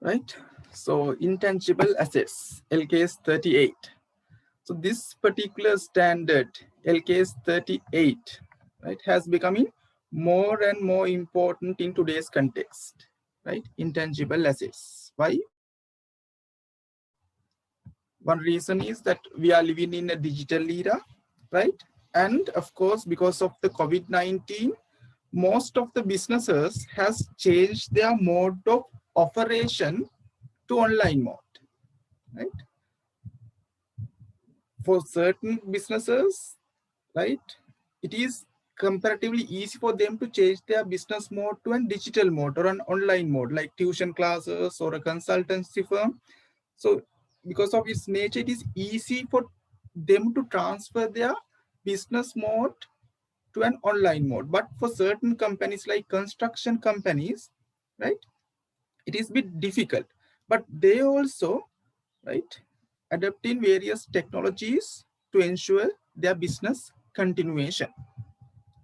right? So intangible assets, LKS 38. So this particular standard, LKS 38, right, has becoming more and more important in today's context, right? Intangible assets. Why? One reason is that we are living in a digital era, right? And of course, because of the COVID-19, most of the businesses has changed their mode of operation to online mode, right? For certain businesses, right, it is comparatively easy for them to change their business mode to a digital mode or an online mode, like tuition classes or a consultancy firm. So because of its nature, it is easy for them to transfer their business mode to an online mode. But for certain companies like construction companies, right, it is a bit difficult. But they also, right, adapting various technologies to ensure their business continuation,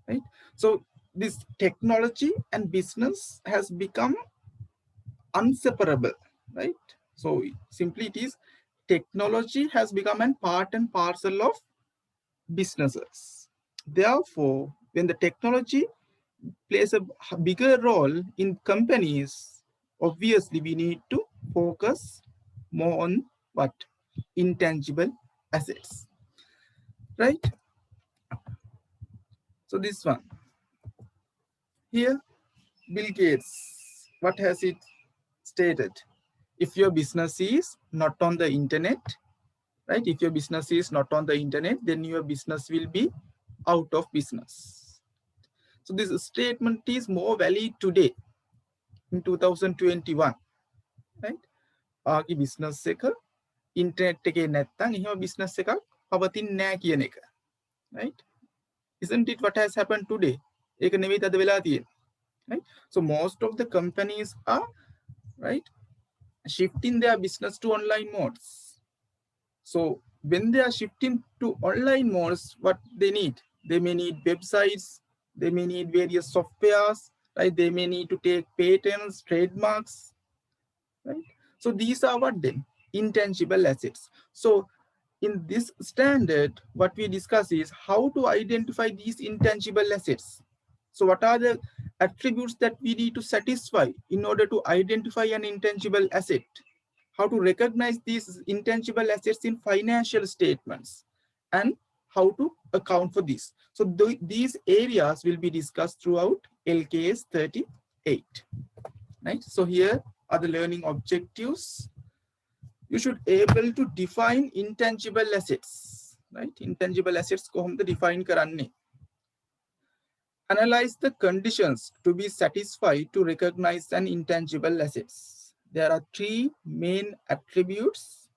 right? So this technology and business has become inseparable, right? So simply it is technology has become a part and parcel of businesses. Therefore, when the technology plays a bigger role in companies, obviously we need to focus more on what? Intangible assets, right? So this one here, Bill Gates, what has it stated? If your business is not on the internet, right? If your business is not on the internet, then your business will be out of business. So this statement is more valid today in 2021, right? ආගේ business එක internet එකේ නැත්තම් එහෙම business එකක් පවතින්නේ නැහැ කියන එක, right? Isn't it what has happened today? ඒක නෙවෙයි අද වෙලා තියෙන්නේ, right? So most of the companies are, right, shifting their business to online modes. So when they are shifting to online modes, what they need? They may need websites, they may need various softwares, right? They may need to take patents, trademarks, right? So these are what then? Intangible assets. So in this standard, what we discuss is how to identify these intangible assets. So what are the attributes that we need to satisfy in order to identify an intangible asset? How to recognize these intangible assets in financial statements, and how to account for this. So these areas will be discussed throughout LKS 38, right? So here are the learning objectives. You should able to define intangible assets, right? Intangible assets kohomda define karanne. Analyze the conditions to be satisfied to recognize an intangible assets. There are three main attributes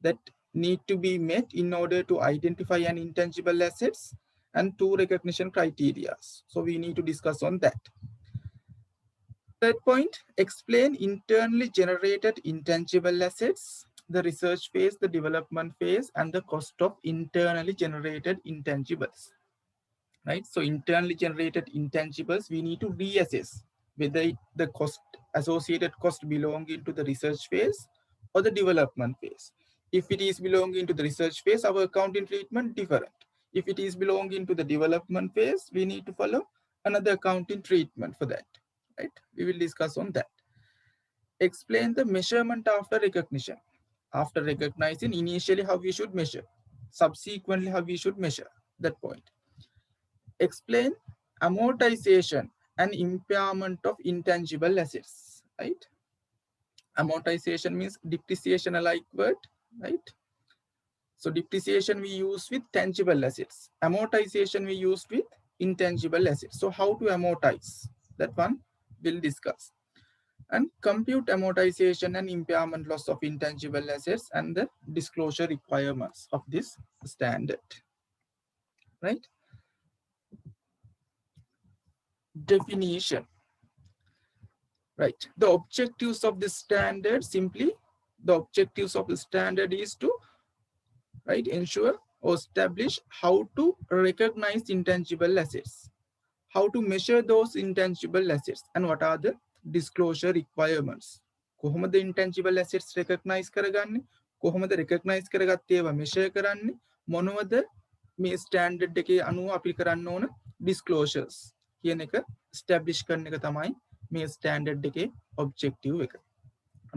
that need to be met in order to identify an intangible assets, and two recognition criteria. So we need to discuss on that. Third point, explain internally generated intangible assets, the research phase, the development phase, and the cost of internally generated intangibles, right? So internally generated intangibles, we need to reassess whether the cost, associated cost belonging to the research phase or the development phase. If it is belonging to the research phase, our accounting treatment different. If it is belonging to the development phase, we need to follow another accounting treatment for that, right? We will discuss on that. Explain the measurement after recognition. After recognizing, initially how we should measure, subsequently how we should measure that point. Explain amortization and impairment of intangible assets, right? Amortization means depreciation alike word, right? So depreciation we use with tangible assets. Amortization we use with intangible assets. So how to amortize, that one we'll discuss. And compute amortization and impairment loss of intangible assets and the disclosure requirements of this standard, right? Definition, right? The objectives of the standard, simply the objectives of the standard is to, right, ensure or establish how to recognize intangible assets, how to measure those intangible assets, and what are the disclosure requirements. කොහොමද intangible assets recognize කරගන්නේ? කොහොමද recognize කරගත්තේ ඒවා measure කරන්නේ? මොනවද මේ standard එකේ අනුව අපි කරන්න ඕන disclosures කියන එක establish කරන එක තමයි මේ standard එකේ objective එක.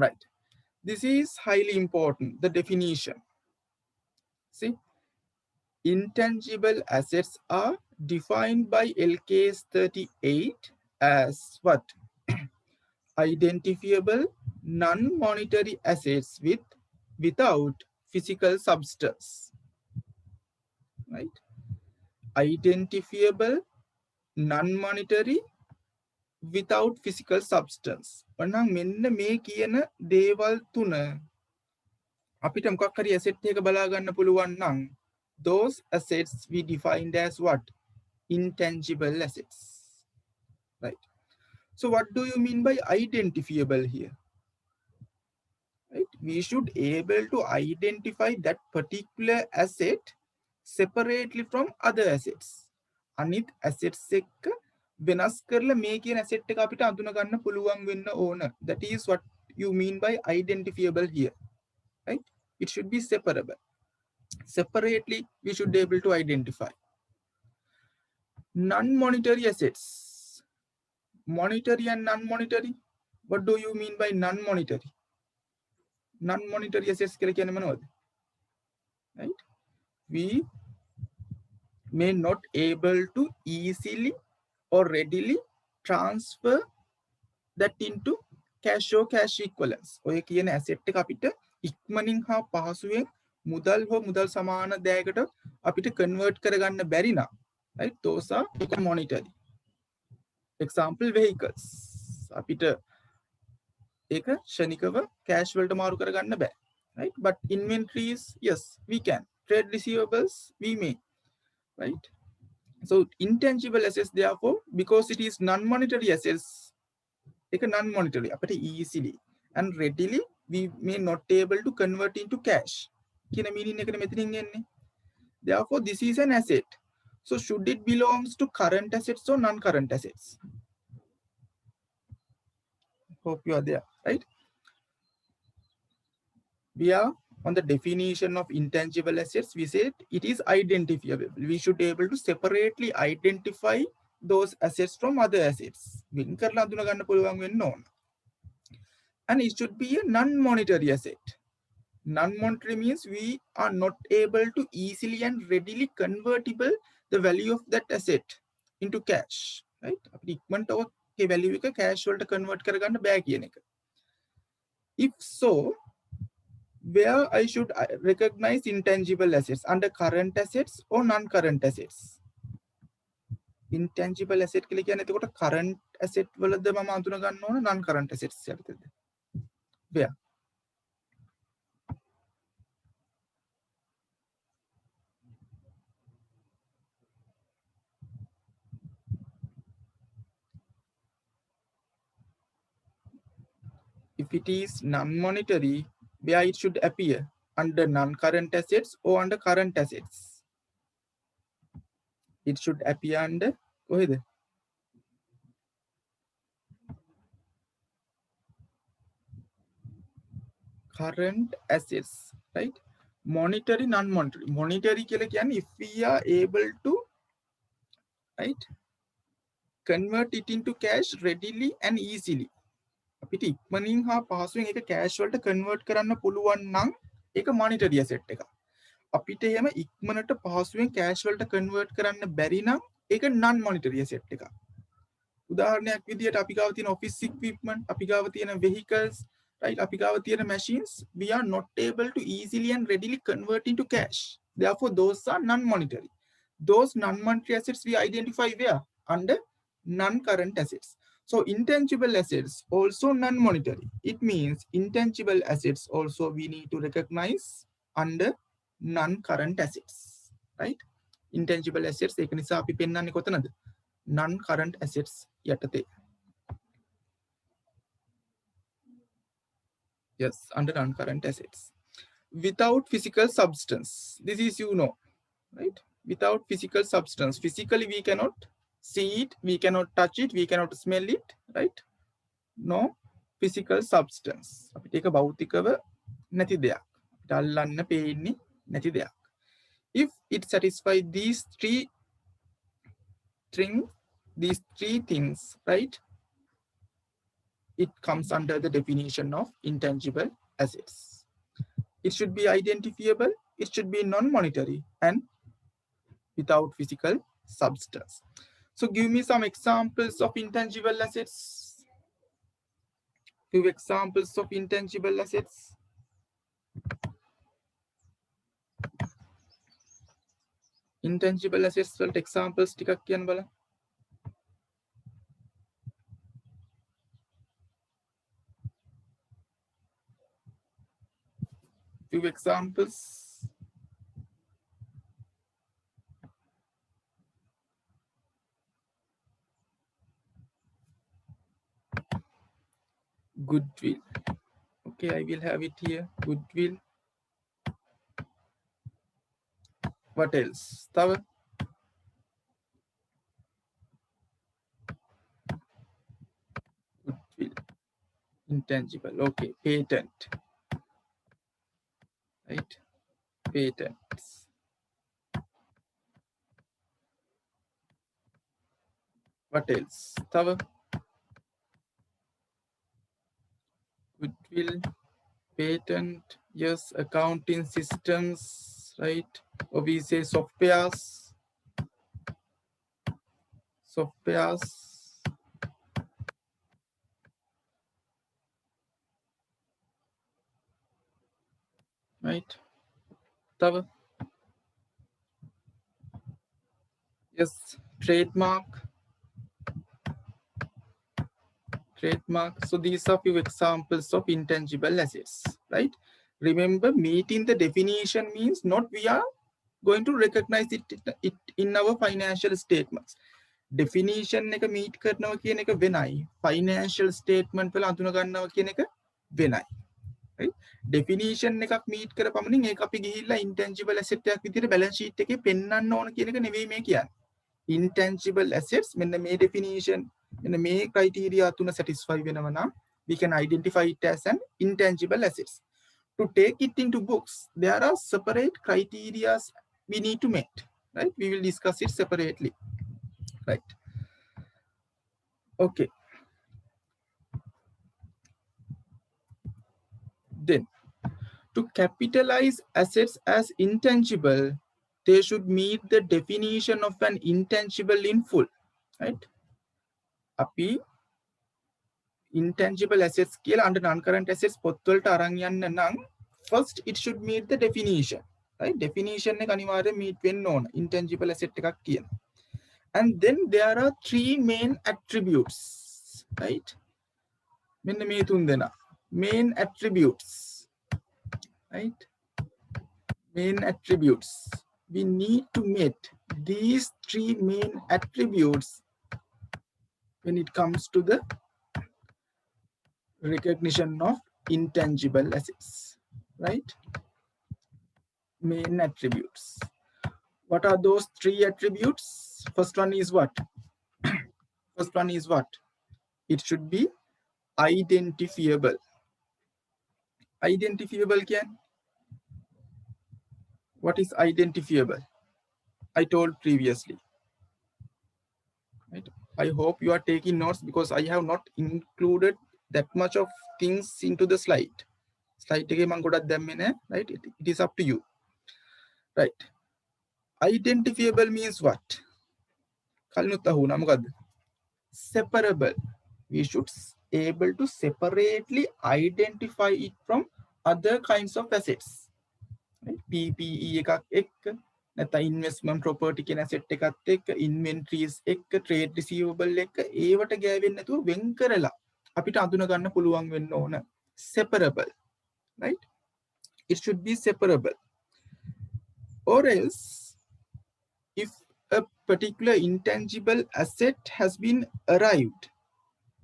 Right. This is highly important, the definition. See, intangible assets are defined by LKAS 38 as what? Identifiable non-monetary assets without physical substance. Right? Identifiable non-monetary without physical substance. එහෙනම් මෙන්න මේ කියන දේවල් තුන අපිට මොකක් හරි asset එකක බලා ගන්න පුළුවන් නම් those assets we defined as what? Intangible assets. Right? So what do you mean by identifiable here? Right? We should able to identify that particular asset separately from other assets. අනිත් assets එක්ක වෙනස් කරලා මේ කියන asset එක අපිට අඳුන ගන්න පුළුවන් වෙන්න ඕන. That is what you mean by identifiable here. Right? It should be separable. Separately we should be able to identify. Non-monetary assets. Monetary and non-monetary. What do you mean by non-monetary? Non-monetary assets කියලා කියන්නේ මොනවද? Right? We may not able to easily or readily transfer that into cash or cash equivalents. ඔය කියන asset එක අපිට ඉක්මනින් හා පහසුවෙන් මුදල් හෝ මුදල් සමාන දෙයකට අපිට convert කරගන්න බැරි නම්, right? Those are monetary. Example, vehicles. අපිට ඒක ශනිකව cash වලට මාරු කරගන්න බෑ. Right? But inventories, yes, we can. Trade receivables, we may. Right? So intangible assets, therefore, because it is non-monetary assets, ඒක non-monetary අපිට easily and readily we may not able to convert into cash කියන meaning එකට මෙතනින් එන්නේ. Therefore this is an asset. So should it belongs to current assets or non-current assets? Hope you are there, right? We are on the definition of intangible assets. We said it is identifiable. We should be able to separately identify those assets from other assets. වෙන් කරලා අඳුන ගන්න පුළුවන් වෙන්න ඕන. And it should be a non-monetary asset. Non-monetary means we are not able to easily and readily convertible the value of that asset into cash. Right? අපිට ඉක්මනට ඔකේ value එක cash වලට convert කරගන්න බෑ කියන එක. If so, where I should recognize intangible assets, under current assets or non-current assets? Intangible asset කියලා කියන්නේ එතකොට current asset වලද මම අඳුන ගන්න ඕන non-current assets යටතේද? Where? If it is non-monetary, where it should appear? Under non-current assets or under current assets? It should appear under කොහෙද? Current assets, right? Monetary, non-monetary. Monetary කියලා කියන්නේ if we are able to, right, convert it into cash readily and easily. අපිට ඉක්මනින් හා පහසුවෙන් ඒක cash වලට convert කරන්න පුළුවන් නම් ඒක monetary asset එක. අපිට එහෙම ඉක්මනට පහසුවෙන් cash වලට convert කරන්න බැරි නම් ඒක non-monetary asset එක. උදාහරණයක් විදියට අපි ගාව තියෙන office equipment, අපි ගාව තියෙන vehicles, right? අපි ගාව තියෙන machines, we are not able to easily and readily convert into cash. Therefore, those are non-monetary. Those non-monetary assets we identify where? Under non-current assets. So intangible assets also non-monetary. It means intangible assets also we need to recognize under non-current assets, right? Intangible assets ඒක නිසා අපි පෙන්නන්නේ කොතනද? Non-current assets යටතේ. Yes, under non-current assets. Without physical substance. This is, you know, right? Without physical substance. Physically we cannot see it, we cannot touch it, we cannot smell it, right? No. physical substance. අපිට ඒක භෞතිකව නැති දෙයක්. අපිට අල්ලන්න පේන්නේ නැති දෙයක්. If it satisfies these three things, right? It comes under the definition of intangible assets. It should be identifiable, it should be non-monetary, and without physical substance. So give me some examples of intangible assets. Few examples of intangible assets. Intangible assets වලට examples ටිකක් කියන්න බලන්න. Few examples. Goodwill. Okay, I will have it here. Goodwill. What else? තව goodwill. Intangible. Okay, patent. Right? Patents. What else? තව goodwill, patent, yes, accounting systems, right? Or we say softwares. Right? තව yes, trademark. So these are few examples of intangible assets, right? Remember, meeting the definition means not we are going to recognize it in our financial statements. Definition එක meet කරනවා කියන එක වෙනයි. Financial statement වල අඳුන ගන්නවා කියන එක වෙනයි. Right? Definition එකක් meet කරපමණින් ඒක අපි ගිහිල්ලා intangible asset එකක් විදිහට balance sheet එකේ පෙන්වන්න ඕන කියන එක නෙවෙයි මේ කියන්නේ. Intangible assets, මෙන්න මේ definition, මෙන්න මේ criteria තුන satisfy වෙනවා නම් we can identify it as an intangible assets. To take it into books, there are separate criteria we need to meet, right? We will discuss it separately, right? Okay. Then, to capitalize assets as intangible, they should meet the definition of an intangible in full, right? Api intangible assets කියලා under non-current assets පොත්වලට අරන් යන්න නම් first it should meet the definition, right? Definition එක අනිවාර්යෙන් meet වෙන්න ඕන intangible asset එකක් කියන. And then there are three main attributes, right? මෙන්න මේ තුන් දෙනා main attributes, right? Main attributes. We need to meet these three main attributes when it comes to the recognition of intangible assets, right? Main attributes. What are those three attributes? First one is what? First one is what? It should be identifiable. Identifiable can? What is identifiable? I told previously. Right? I hope you are taking notes because I have not included that much of things into the slide. Slide එකේ මම ගොඩක් දැම්මේ නෑ, right? It is up to you. Right. Identifiable means what? කලිනුත් අහුණා මොකද්ද? Separable. We should able to separately identify it from other kinds of assets. Right? PPE එකක් එක්ක නැත්නම් investment property කියන asset එකත් එක්ක inventories එක්ක trade receivable එක්ක ඒවට ගෑවෙන්නේ නැතුව වෙන් කරලා අපිට අඳුන ගන්න පුළුවන් වෙන්න ඕන. Separable, right? It should be separable. Or else, if a particular intangible asset has been arrived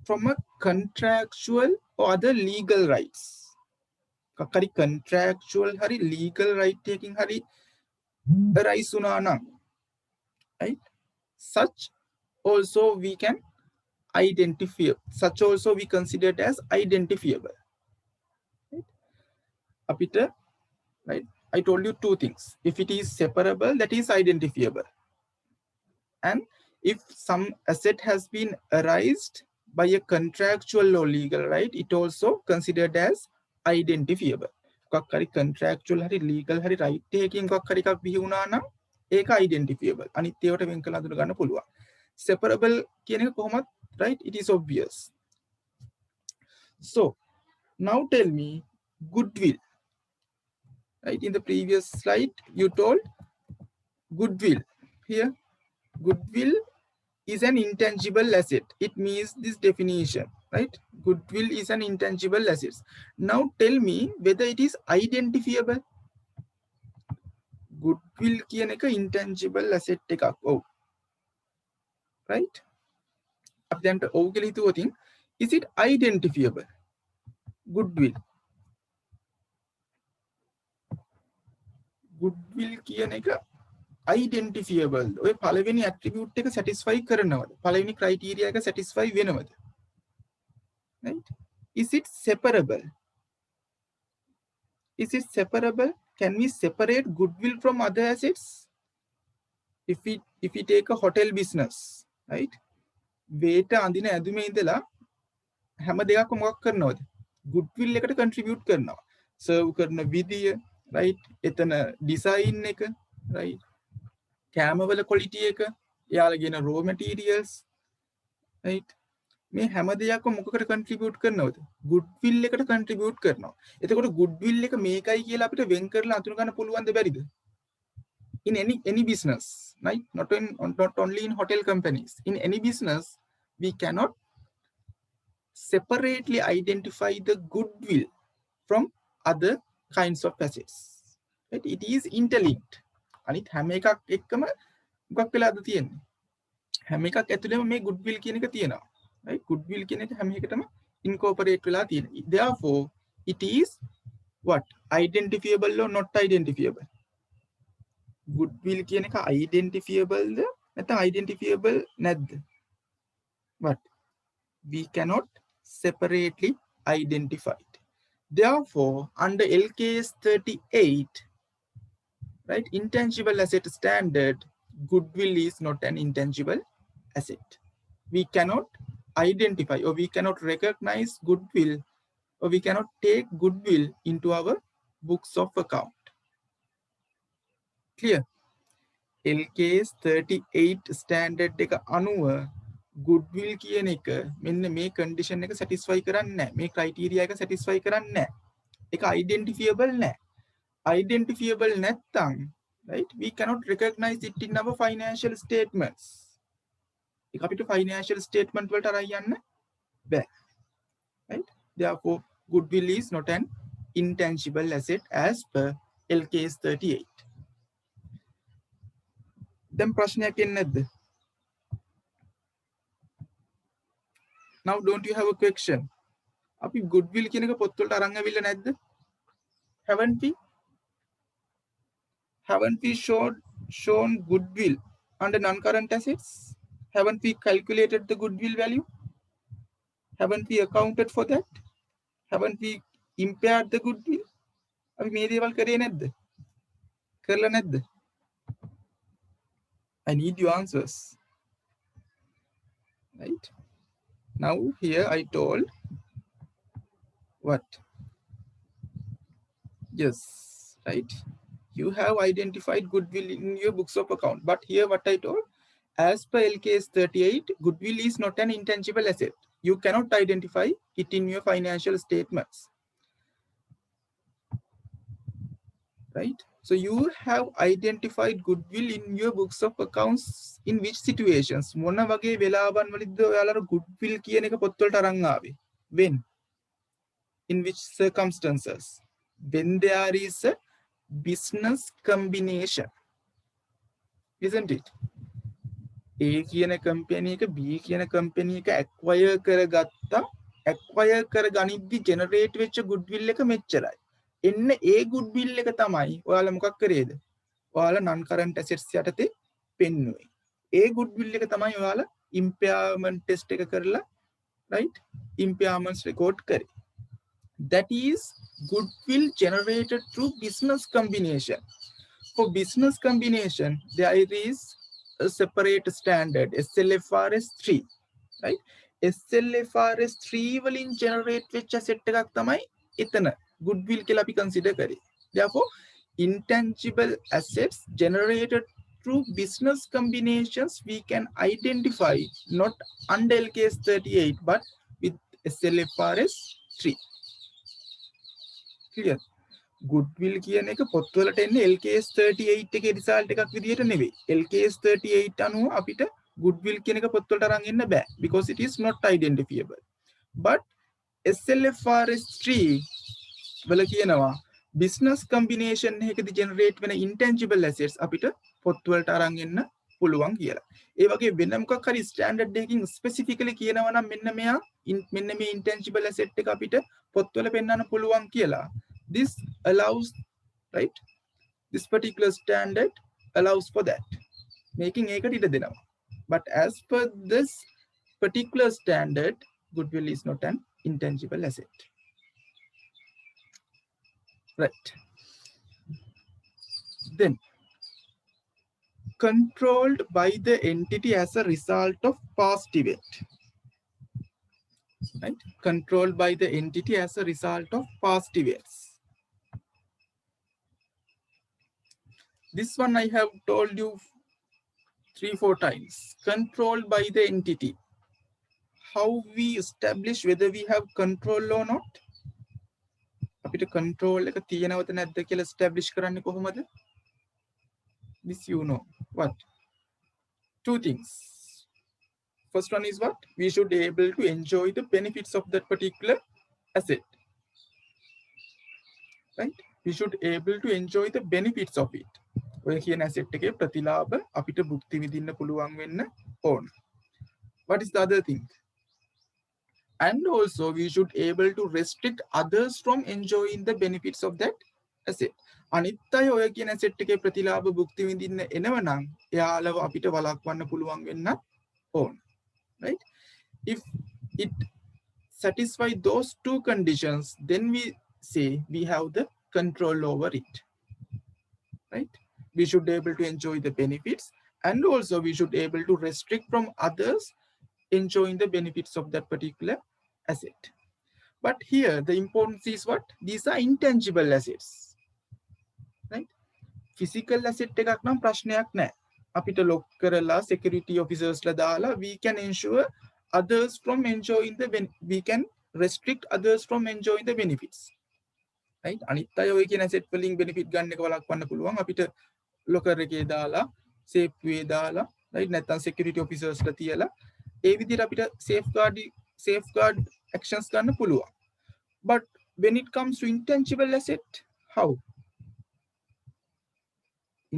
from a contractual or other legal rights, kakari contractual hari legal right taking hari arise unana, right? Such also we can identifiable. Such also we considered as identifiable. Right? Apita, right? I told you two things. If it is separable, that is identifiable. And if some asset has been arised by a contractual or legal right, it also considered as identifiable. Contractual hari legal hari right taking එකක් බිහි වුණා නම් ඒක identifiable. අනිත් ඒවාට වෙන් කළ අඳුන ගන්න පුළුවන්. Separable කියන එක කොහොමද, right? It is obvious. So now tell me goodwill. Right, in the previous slide you told goodwill. Here goodwill is an intangible asset. It means this definition, right? Goodwill is an intangible asset. Now tell me whether it is identifiable. Goodwill කියන එක intangible asset එකක්. Oh, right? අපි දැන් ඔව් කියලා හිතුවොත් is it identifiable? Goodwill. Goodwill කියන එක identifiable. ඔය පළවෙනි attribute එක satisfy කරනවද? පළවෙනි criteria එක satisfy වෙනවද? Right? Is it separable? Is it separable? Can we separate goodwill from other assets? If we take a hotel business, right? Waiter andina ඇඳුමේ ඉඳලා හැම දෙයක්ම මොකක් කරනවද? goodwill එකට contribute කරනවා. serve කරන විදිය, right? එතන design එක, right? කැම වල quality එක, එයාලා ගෙන raw materials, right? මේ හැම දෙයක්ම මොකකට contribute කරනවද? goodwill එකට contribute කරනවා. එතකොට goodwill එක මේකයි කියලා අපිට වෙන් කරලා අඳුන ගන්න පුළුවන්ද බැරිද? In any business, right? Not only in hotel companies. In any business, we cannot separately identify the goodwill from other kinds of assets. Right? It is interlinked. අනිත් හැම එකක් එක්කම මොකක් වෙලාද තියෙන්නේ? හැම එකක් ඇතුළේම මේ goodwill කියන එක තියෙනවා. Right? Goodwill කියන එක හැම එකටම incorporate වෙලා තියෙනවා. Therefore, it is what? Identifiable or not identifiable? Goodwill කියන එක identifiable ද නැත්නම් identifiable නැද්ද? What? We cannot separately identify it. Therefore, under LKAS 38, right, intangible asset standard, goodwill is not an intangible asset. We cannot identify or we cannot recognize goodwill or we cannot take goodwill into our books of account. Clear? LKAS 38 standard එක අනුව goodwill කියන එක මෙන්න මේ condition එක satisfy කරන්නේ නැහැ. මේ criteria එක satisfy කරන්නේ නැහැ. ඒක identifiable නැහැ. Identifiable නැත්නම්, right, we cannot recognize it in our financial statements. ඒක අපිට financial statement වලට අරන් යන්න බෑ. Right? Therefore, goodwill is not an intangible asset as per LKAS 38. දැන් ප්‍රශ්නයක් එන්නේ නැද්ද? Now don't you have a question? අපි goodwill කියන එක පොත් වලට අරන් ආවිල්ලා නැද්ද? Haven't we? Haven't we shown goodwill under non-current assets? Haven't we calculated the goodwill value? Haven't we accounted for that? Haven't we impaired the goodwill? අපි මේ දේවල් කරේ නැද්ද? කරලා නැද්ද? I need your answers. Right? Now here I told what? Yes, right? You have identified goodwill in your books of account. But here what I told, as per LKAS 38, goodwill is not an intangible asset. You cannot identify it in your financial statements. Right? So you have identified goodwill in your books of accounts in which situations? මොන වගේ වෙලාවන් වලද ඔයාලා goodwill කියන එක පොත් වලට අරන් ආවේ? When? In which circumstances? When there is a business combination. Isn't it? A කියන company එක B කියන company එක acquire කරගත්තා. acquire කරගනිද්දි generate වෙච්ච goodwill එක මෙච්චරයි. එන්න ඒ goodwill එක තමයි ඔයාලා මොකක් කරේද? ඔයාලා non current assets යටතේ පෙන්නුවේ. ඒ goodwill එක තමයි ඔයාලා impairment test එක කරලා right? Impairments record kare. That is goodwill generated through business combination. For business combination, there is a separate standard, SLFRS 3, right? SLFRS 3 වලින් generate වෙච්ච asset එකක් තමයි එතන goodwill කියලා අපි consider කරේ. Therefore, intangible assets generated through business combinations we can identify not under LKS 38 but with SLFRS 3. Clear? Goodwill කියන එක පොත්වලට එන්නේ LKS 38 එකේ result එකක් විදියට නෙවෙයි. LKS 38 අනුව අපිට goodwill කියන එක පොත්වලට අරන් එන්න බෑ because it is not identifiable. But SLFRS 3 වල කියනවා business combination එකකදී generate වෙන intangible assets අපිට පොත්වලට අරන් එන්න පුළුවන් කියලා. ඒ වගේ වෙන මොකක් හරි standard එකකින් specifically කියනවා නම් මෙන්න මේ intangible asset එක අපිට පොත්වල පෙන්වන්න පුළුවන් කියලා. This allows, right? This particular standard allows for that. Making එකට ඉඩ දෙනවා. But as per this particular standard, goodwill is not an intangible asset. Right. Then, controlled by the entity as a result of past event. Right? Controlled by the entity as a result of past events. This one I have told you 3-4 times. Controlled by the entity. How we establish whether we have control or not? අපිට control එක තියෙනවද නැද්ද කියලා establish කරන්නේ කොහොමද? This you know. What? Two things. First one is what? We should be able to enjoy the benefits of that particular asset. Right? We should be able to enjoy the benefits of it. ඔය කියන asset එකේ ප්‍රතිලාභ අපිට භුක්ති විඳින්න පුළුවන් වෙන්න ඕන. What is the other thing? And also we should be able to restrict others from enjoying the benefits of that asset. අනිත් අය ඔය කියන asset එකේ ප්‍රතිලාභ භුක්ති විඳින්න එනවනම් එයාලව අපිට වළක්වන්න පුළුවන් වෙන්න ඕන. Right? If it satisfies those two conditions, then we say we have the control over it. Right? We should be able to enjoy the benefits, and also we should be able to restrict from others enjoying the benefits of that particular asset. But here the importance is what? These are intangible assets. Right? Physical asset එකක් නම් ප්‍රශ්නයක් නැහැ. අපිට lock කරලා security officers ලා දාලා we can ensure others from enjoying the we can restrict others from enjoying the benefits. Right? අනිත් අය ඔය කියන asset වලින් benefit ගන්න එක වළක්වන්න පුළුවන් අපිට locker එකේ දාලා safe way දාලා right නැත්නම් security officers ලා තියලා ඒ විදිහට අපිට safeguard actions ගන්න පුළුවන්. But when it comes to intangible asset, how?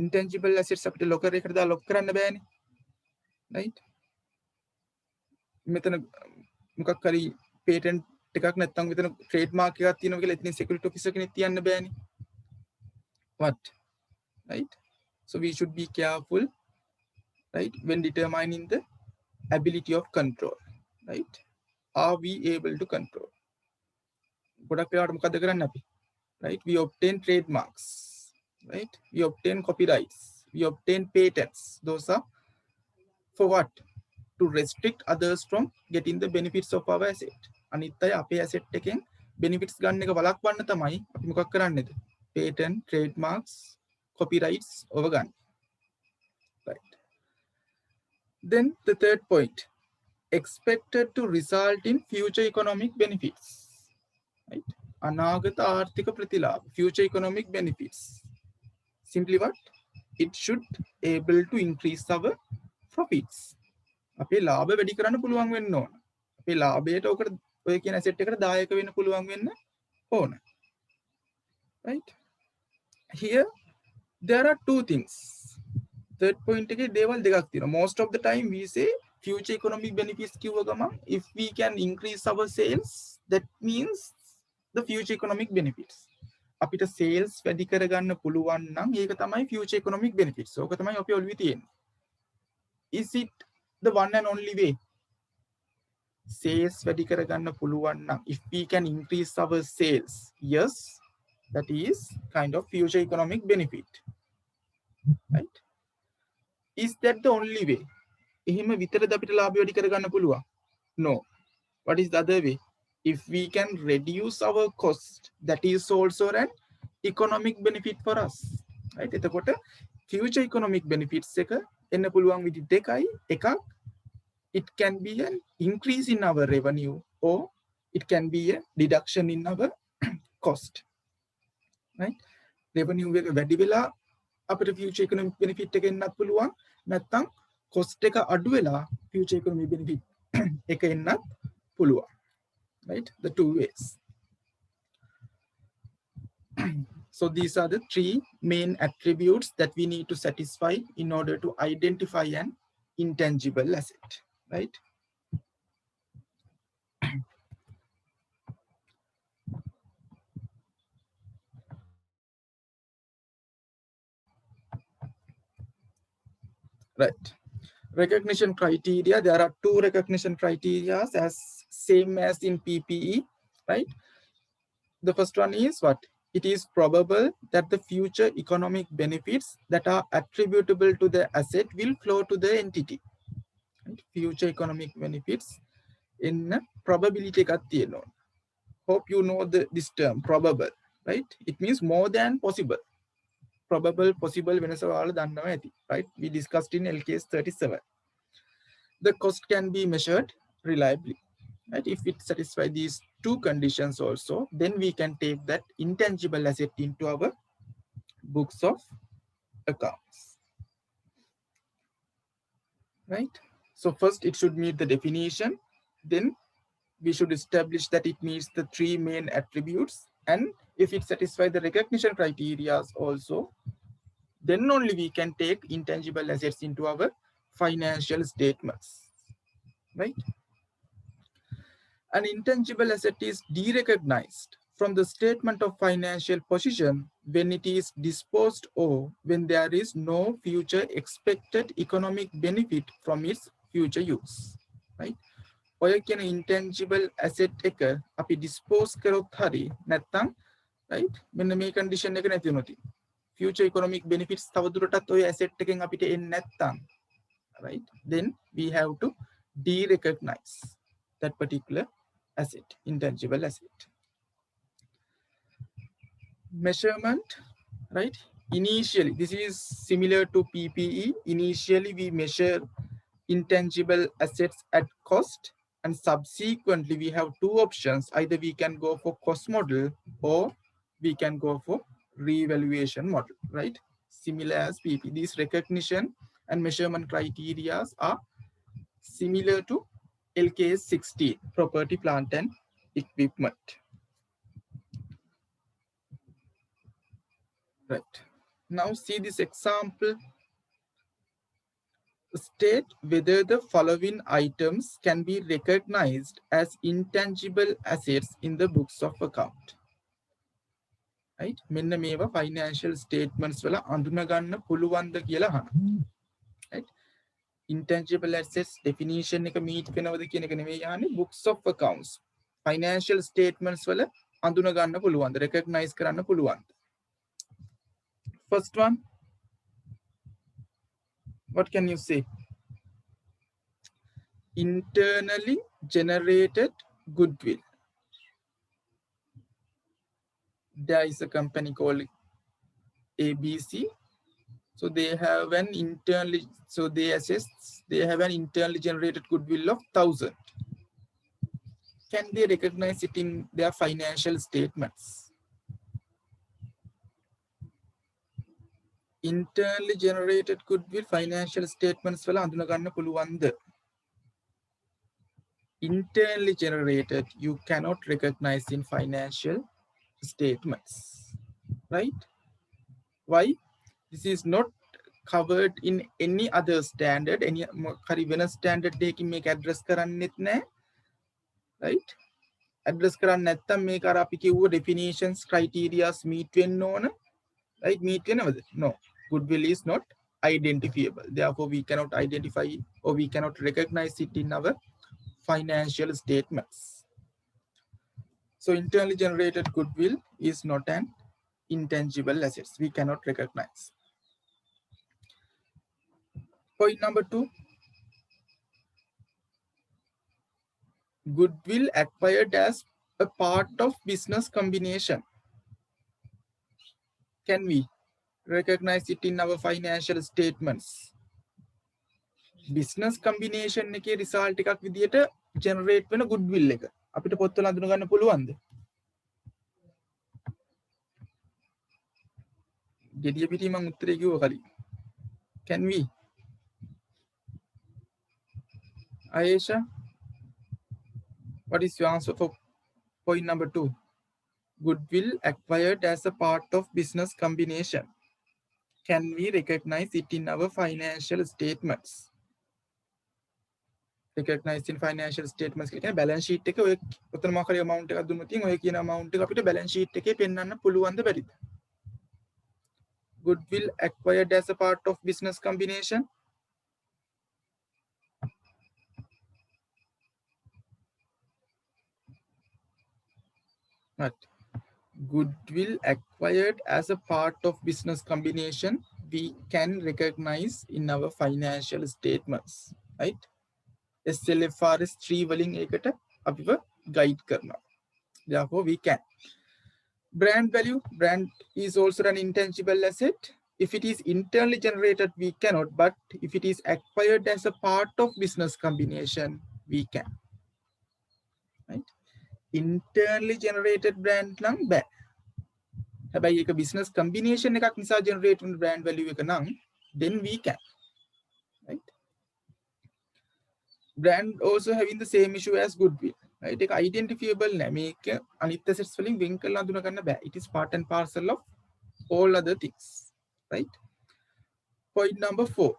Intangible assets අපිට locker එකට දාලා lock කරන්න බෑනේ. Right? මෙතන මොකක් හරි patent එකක් නැත්නම් මෙතන trademark එකක් තියෙනවා කියලා එතන security officer කෙනෙක් තියන්න බෑනේ. What? Right? So we should be careful, right, when determining the ability of control. Right? Are we able to control? ගොඩක් වෙලාවට මොකද කරන්නේ අපි? Right? We obtain trademarks. Right? We obtain copyrights. We obtain patents. Those are for what? To restrict others from getting the benefits of our asset. අනිත් අය අපේ asset එකෙන් benefits ගන්න එක වළක්වන්න තමයි අපි මොකක් කරන්නේද? Patent, trademarks, copyrights over ගන්න. Right. Then the third point, expected to result in future economic benefits. Right? අනාගත ආර්ථික ප්‍රතිලාභ, future economic benefits. Simply what? It should able to increase our profits. අපේ ලාභ වැඩි කරන්න පුළුවන් වෙන්න ඕන. අපේ ලාභයට ඔකට ඔය කියන asset එකට දායක වෙන්න පුළුවන් වෙන්න ඕන. Right? Here there are two things. Third point එකේ දේවල් දෙකක් තියෙනවා. Most of the time we say future economic benefits කිව්ව ගමන් if we can increase our sales, that means the future economic benefits. අපිට sales වැඩි කරගන්න පුළුවන් නම් ඒක තමයි future economic benefits. ඕක තමයි අපි ඔළුවේ තියෙන්නේ. Is it the one and only way? sales වැඩි කරගන්න පුළුවන් නම්, if we can increase our sales, yes, that is kind of future economic benefit, right? Is that the only way? එහෙම විතරද අපිට ලාභය වැඩි කරගන්න පුළුවන්? No. What is the other way? If we can reduce our cost, that is also an economic benefit for us, right? එතකොට future economic benefits එක එන්න පුළුවන් විදි දෙකයි. එකක්, it can be an increase in our revenue, or it can be a deduction in our cost, right? Revenue එක වැඩි වෙලා අපිට future economic benefit එක එන්නත් පුළුවන්. නැත්නම් cost එක අඩු වෙලා future economic benefit එක එන්නත් පුළුවන්, right? The two ways. So these are the three main attributes that we need to satisfy in order to identify an intangible asset, right? Right. Recognition criteria. There are two recognition criteria as same as in PPE, right? The first one is what? It is probable that the future economic benefits that are attributable to the asset will flow to the entity. Right? Future economic benefits in probability එකක් තියෙනවා. Hope you know this term, probable, right? It means more than possible. Probable, possible, වෙනස ඔයාලා දන්නවා ඇති, right? We discussed in LKAS 37. The cost can be measured reliably, right? If it satisfies these two conditions also, then we can take that intangible asset into our books of accounts, right? So first it should meet the definition, then we should establish that it meets the three main attributes, and if it satisfies the recognition criteria also, then only we can take intangible assets into our financial statements, right? An intangible asset is derecognized from the statement of financial position when it is disposed of, when there is no future expected economic benefit from its future use, right? ඔය කියන intangible asset එක අපි dispose කරොත් හරි නැත්නම්, right, මෙන්න මේ condition එක නැති වුණොත් future economic benefits තවදුරටත් ඔය asset එකෙන් අපිට එන්නේ නැත්නම්, right, then we have to derecognize that particular asset, intangible asset. Measurement, right? Initially, this is similar to PPE. Initially, we measure intangible assets at cost, and subsequently we have two options. Either we can go for cost model or we can go for revaluation model, right? Similar as PP. These recognition and measurement criteria are similar to LKAS 16, property, plant and equipment. Right. Now see this example. State whether the following items can be recognized as intangible assets in the books of account. Right? මෙන්න මේවා financial statements වල අඳුන ගන්න පුළුවන්ද කියලා අහනවා. Right? Intangible assets definition එක meet වෙනවද කියන එක නෙමෙයි අහන්නේ. Books of accounts, financial statements වල අඳුන ගන්න පුළුවන්ද, recognize කරන්න පුළුවන්ද? First one, what can you say? Internally generated goodwill. There is a company called ABC. So they have an internally, so they assess, they have an internally generated goodwill of 1,000. Can they recognize it in their financial statements? Internally generated goodwill financial statements වල අඳුන ගන්න පුළුවන්ද? Internally generated you cannot recognize in financial statements, right? Why? This is not covered in any other standard. Any හරි වෙන standard එකකින් මේක address කරන්නෙත් නැහැ, right? Address කරන්නේ නැත්තම් මේක අර අපි කිව්ව definitions criterias meet වෙන්න ඕන, right? Meet වෙනවද? No. Goodwill is not identifiable. Therefore we cannot identify or we cannot recognize it in our financial statements. So internally generated goodwill is not an intangible assets. We cannot recognize. Point number 2, goodwill acquired as a part of business combination. Can we recognize it in our financial statements? Business combination එකේ result එකක් විදියට generate වෙන goodwill එක අපිට පොත්වල අඳුන ගන්න පුළුවන්ද? ගෙඩිය පිටි මම උත්තරේ කිව්වා කලින්. Can we? Ayesha, what is your answer for point number 2? Goodwill acquired as a part of business combination. Can we recognize it in our financial statements? Recognize in financial statements කියන්නේ balance sheet එකේ ඔය ඔතන මොකක් හරි amount එකක් දුන්නොත් ඔය කියන amount එක අපිට balance sheet එකේ පෙන්වන්න පුළුවන්ද බැරිද? Goodwill acquired as a part of business combination. Right. Goodwill acquired as a part of business combination, we can recognize in our financial statements, right? SLFRS 3 වලින් ඒකට අපිව guide කරනවා. Therefore we can. Brand value, brand is also an intangible asset. If it is internally generated, we cannot, but if it is acquired as a part of business combination, we can, right? Internally generated brand නම් බෑ. හැබැයි ඒක business combination එකක් නිසා generate වෙන brand value එක නම් then we can, right? Brand also having the same issue as goodwill, right? ඒක identifiable නෑ. මේක අනිත් assets වලින් වෙන් කරලා අඳුන ගන්න බෑ. It is part and parcel of all other things, right? Point number 4,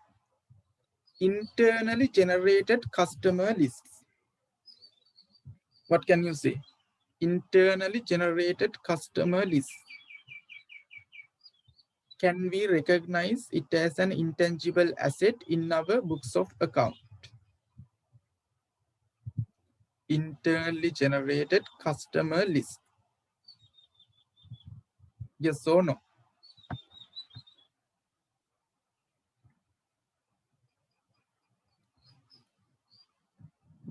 internally generated customer lists. What can you say? Internally generated customer lists. Can we recognize it as an intangible asset in our books of account? Internally generated customer list. Yes or no?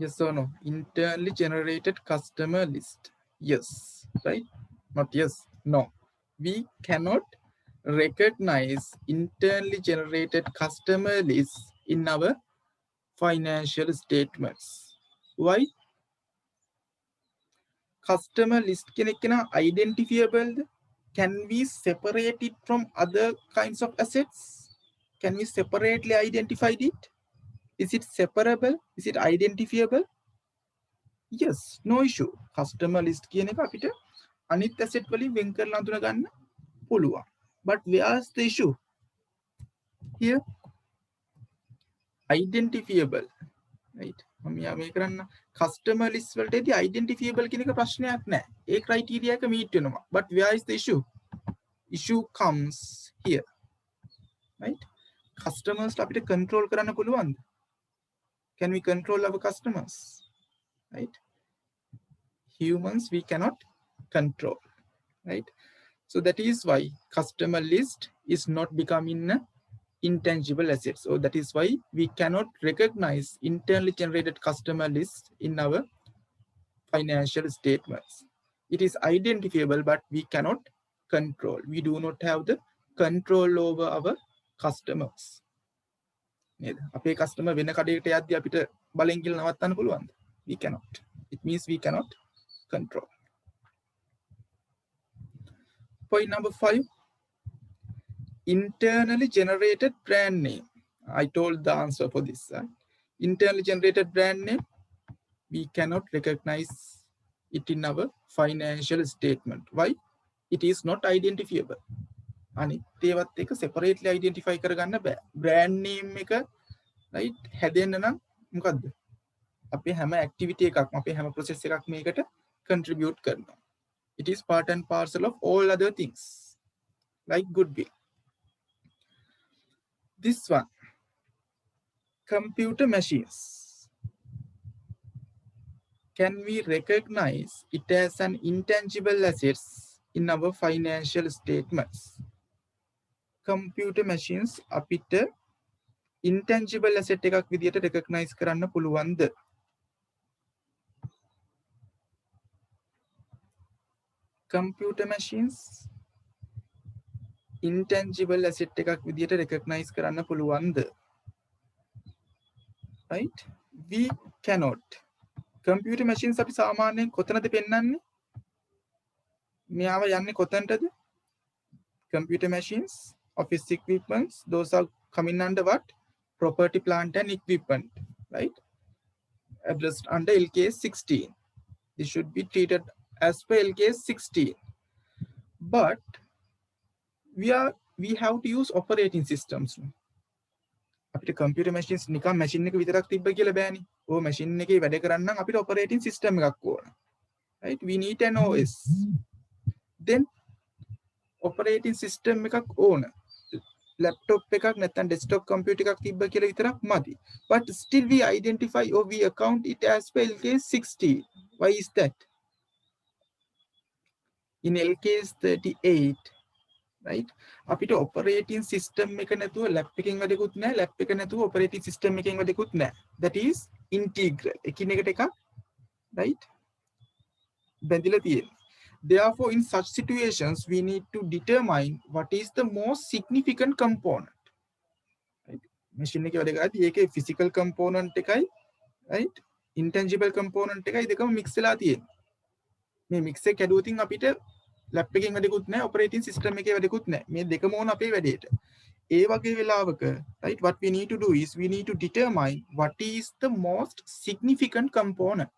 Yes or no? Internally generated customer list. Yes, right? Not yes, no. We cannot recognize internally generated customer lists in our financial statements. Why? Customer list කෙනෙක්කන identifiable. Can we separate it from other kinds of assets? Can we separately identify it? Is it separable? Is it identifiable? Yes, no issue. Customer list කියන එක අපිට අනිත් asset වලින් වෙන් කරලා අඳුන ගන්න පුළුවන්. But where's the issue? Here, identifiable, right? මම මේ කරන්න customer list වලටදී identifiable කියන එක ප්‍රශ්නයක් නැහැ. ඒ criteria එක meet වෙනවා. But where is the issue? Issue comes here, right? Customers අපිට control කරන්න පුළුවන්ද? Can we control our customers? Right? Humans we cannot control, right? So that is why customer list is not becoming an intangible assets. So that is why we cannot recognize internally generated customer list in our financial statements. It is identifiable, but we cannot control. We do not have the control over our customers. අපේ customer වෙන කඩේකට යද්දී අපිට බලෙන් කියලා නවත්තන්න පුළුවන්ද? We cannot. It means we cannot control. Point number 5, internally generated brand name. I told the answer for this. Internally generated brand name, we cannot recognize it in our financial statement. Why? It is not identifiable. අනිත් ඒවත් එක separately identify කරගන්න බෑ. Brand name එක right හැදෙන්න නම් මොකද්ද? අපේ හැම activity එකක්ම අපේ හැම process එකක් මේකට contribute කරනවා. It is part and parcel of all other things like goodwill. This one, computer machines. can we recognize it as an intangible assets in our financial statements? Computer machines අපිට intangible asset එකක් විදියට recognize කරන්න පුළුවන්ද? Computer machines intangible asset එකක් විදියට recognize කරන්න පුළුවන්ද? Right? We cannot. Computer machines අපි සාමාන්‍යයෙන් කොතනද පෙන්වන්නේ? මෙයාව යන්නේ කොතනටද? Computer machines, office equipments, those are coming under what? Property, plant and equipment, right? Addressed under LKAS 16. This should be treated as per LKAS 16. But we have to use operating systems. අපිට computer machines නිකන් machine එක විතරක් තිබ්බ කියලා බෑනේ. ඕ machine එකේ වැඩ කරන්න නම් අපිට operating system එකක් ඕන. Right? We need an OS. Then operating system එකක් ඕන. Laptop එකක් නැත්නම් desktop computer එකක් තිබ්බ කියලා විතරක් මදි. But still we identify or we account it as per LKAS 60. Why is that? In LKAS 38, right? අපිට operating system එක නැතුව lap එකකින් වැඩකුත් නැහැ, lap එක නැතුව operating system එකකින් වැඩකුත් නැහැ. That is integral. එකිනෙකට එකක්, right? බැඳිලා තියෙන්නේ. Therefore, in such situations, we need to determine what is the most significant component. Right? Machine එකේ වැඩ කරද්දී ඒකේ physical component එකයි, right? Intangible component එකයි දෙකම mix වෙලා තියෙන්නේ. මේ mix එක කැඩුවොතින් අපිට lap එකකින් වැඩකුත් නැහැ, operating system එකේ වැඩකුත් නැහැ. මේ දෙකම ඕන අපේ වැඩේට. ඒ වගේ වෙලාවක, right? What we need to do is we need to determine what is the most significant component.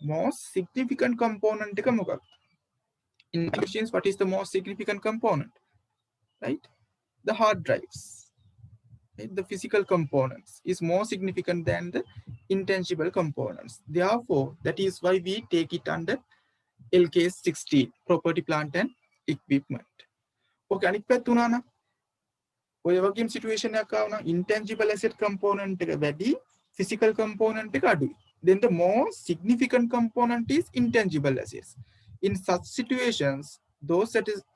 Most significant component එක මොකක්ද? In machines, what is the most significant component? Right? The hard drives. Right? The physical components is more significant than the intangible components. Therefore, that is why we take it under LKAS 16, property, plant and equipment. Okay, අනිත් පැත්ත උනා නම් ඔය වගේම situation එකක් ආවනම් intangible asset component එක වැඩි, physical component එක අඩුයි. Then the more significant component is intangible assets. In such situations, those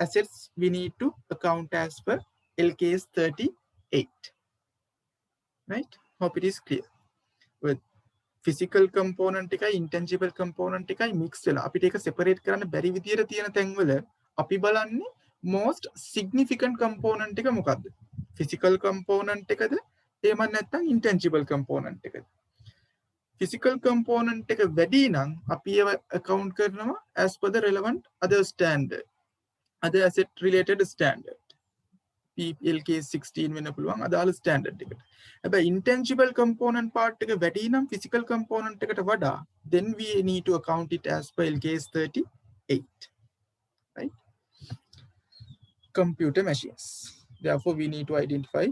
assets we need to account as per LKAS 38. Right? Hope it is clear. With physical component එකයි intangible component එකයි mix වෙලා අපිට ඒක separate කරන්න බැරි විදියට තියෙන තැන්වල අපි බලන්නේ most significant component එක මොකක්ද? Physical component එකද? එහෙම නැත්නම් intangible component එකද? Physical component එක වැඩි නම් අපි ඒව account කරනවා as per the relevant other standard, other asset related standard. LKAS 16 වෙන්න පුළුවන් අදාළ standard එකට. හැබැයි intangible component part එක වැඩි නම් physical component එකට වඩා, then we need to account it as per LKAS 38. Right? Computer machines. Therefore, we need to identify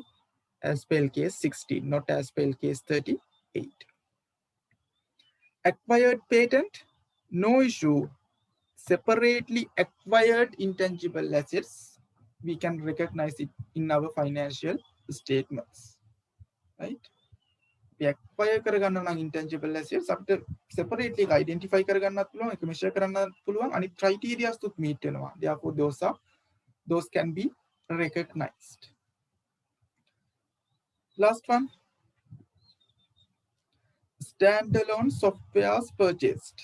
as per LKAS 16, not as per LKAS 38. Acquired patent, no issue. Separately acquired intangible assets, we can recognize it in our financial statements. Right? We acquire කරගන්න නම් intangible assets අපිට separately identify කරගන්නත් පුළුවන්, ඒක measure කරන්නත් පුළුවන්, අනිත් criteria තුත් meet වෙනවා. Therefore, those can be recognized. Last one. Standalone softwares purchased.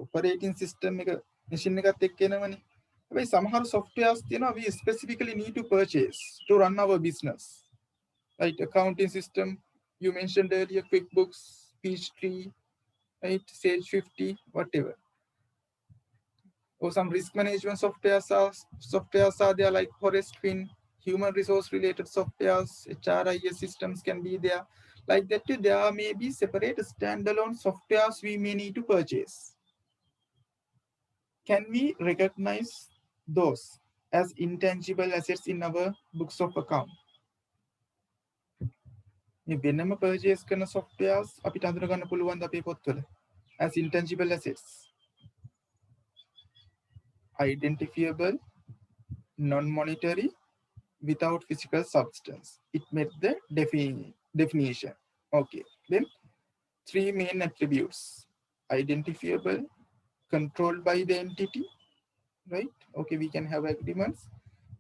Operating system එක machine එකත් එක්ක එනවනේ. හැබැයි සමහර softwares තියෙනවා we specifically need to purchase to run our business. Right? Accounting system, you mentioned earlier, QuickBooks, Peachtree, right? Sage 50, whatever. Or some risk management softwares are there like Forestfin, human resource related softwares, HRIS systems can be there. Like that, there may be separate standalone softwares we may need to purchase. Can we recognize those as intangible assets in our books of account? මේ වෙනම purchase කරන softwares අපිට අඳුර ගන්න පුළුවන් ද අපේ පොත්වල as intangible assets? Identifiable, non-monetary, without physical substance. It met the definition. Okay. Then three main attributes: identifiable, controlled by the entity, right? Okay, we can have agreements.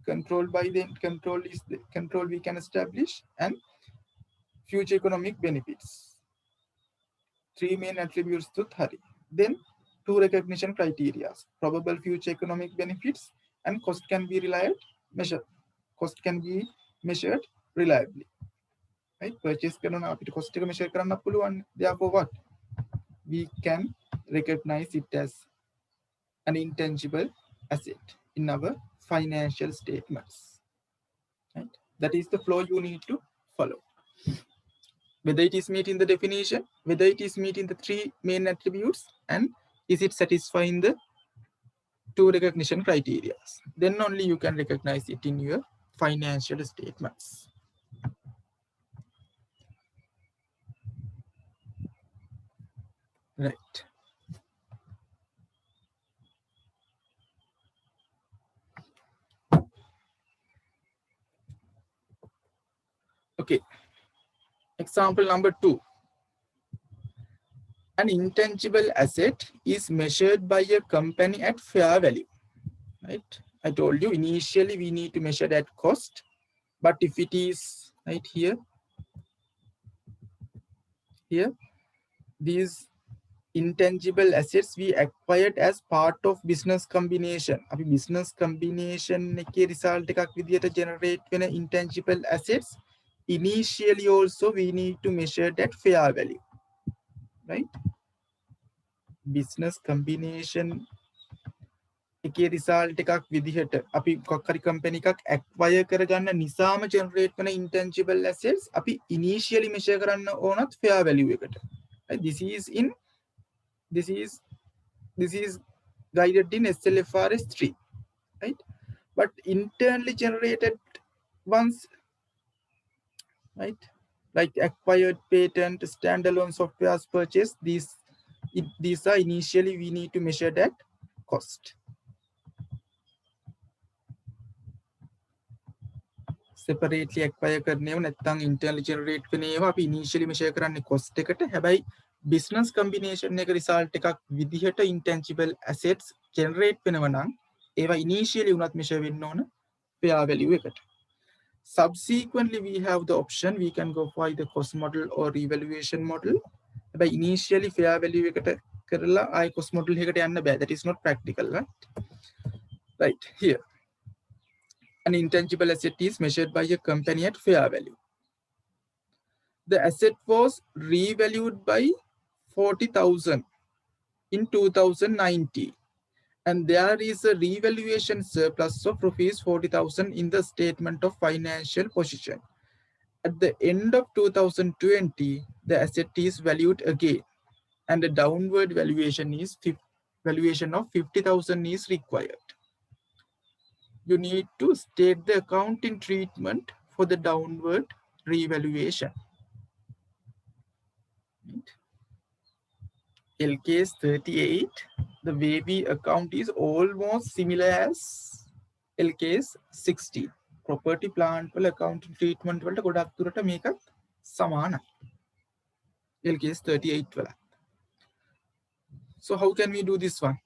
Controlled by the control is the control we can establish, and future economic benefits. Three main attributes to Thari. Then two recognition criteria: probable future economic benefits and cost can be measured. Cost can be measured reliably. Right? Purchase කරන අපිට cost එක measure කරන්න පුළුවන්. Therefore what? We can recognize it as an intangible asset in our financial statements. Right? That is the flow you need to follow. Whether it is meeting the definition, whether it is meeting the three main attributes, and is it satisfying the two recognition criteria. Then only you can recognize it in your financial statements. Right. Okay. Example number 2. An intangible asset is measured by a company at fair value. Right. I told you initially we need to measure that cost, but if it is right here, these intangible assets we acquired as part of business combination. අපි business combination එකේ result එකක් විදියට generate වෙන intangible assets initially also we need to measure that fair value. Right? Business combination එකේ result එකක් විදිහට අපි මොකක් හරි company එකක් acquire කරගන්න නිසාම generate වෙන intangible assets අපි initially measure කරන්න ඕනත් fair value එකට. Right? This is guided in SLFRS 3, right? But internally generated ones, right? Like acquired patent, standalone software purchase, these are initially we need to measure that cost. Separately acquire කරනේව නැත්නම් internally generate වෙනේවා අපි initially measure කරන්නේ cost එකට. හැබැයි business combination එක result එකක් විදිහට intangible assets generate වෙනවා නම් ඒවා initially උනත් measure වෙන්න ඕන fair value එකට. Subsequently we have the option we can go for either cost model or revaluation model. But initially fair value එකට කරලා ආයි cost model එකට යන්න බෑ. That is not practical, right? Right here. An intangible asset is measured by a company at fair value. The asset was revalued by 40,000 in 2019, and there is a revaluation surplus of rupees 40,000 in the statement of financial position. At the end of 2020, the asset is valued again, and the downward valuation of 50,000 is required. You need to state the accounting treatment for the downward revaluation. LKAS 38, the way we account is almost similar as LKAS 60. Property plant වල accounting treatment වලට ගොඩක් දුරට මේකත් සමානයි. LKAS 38 වල. So how can we do this one?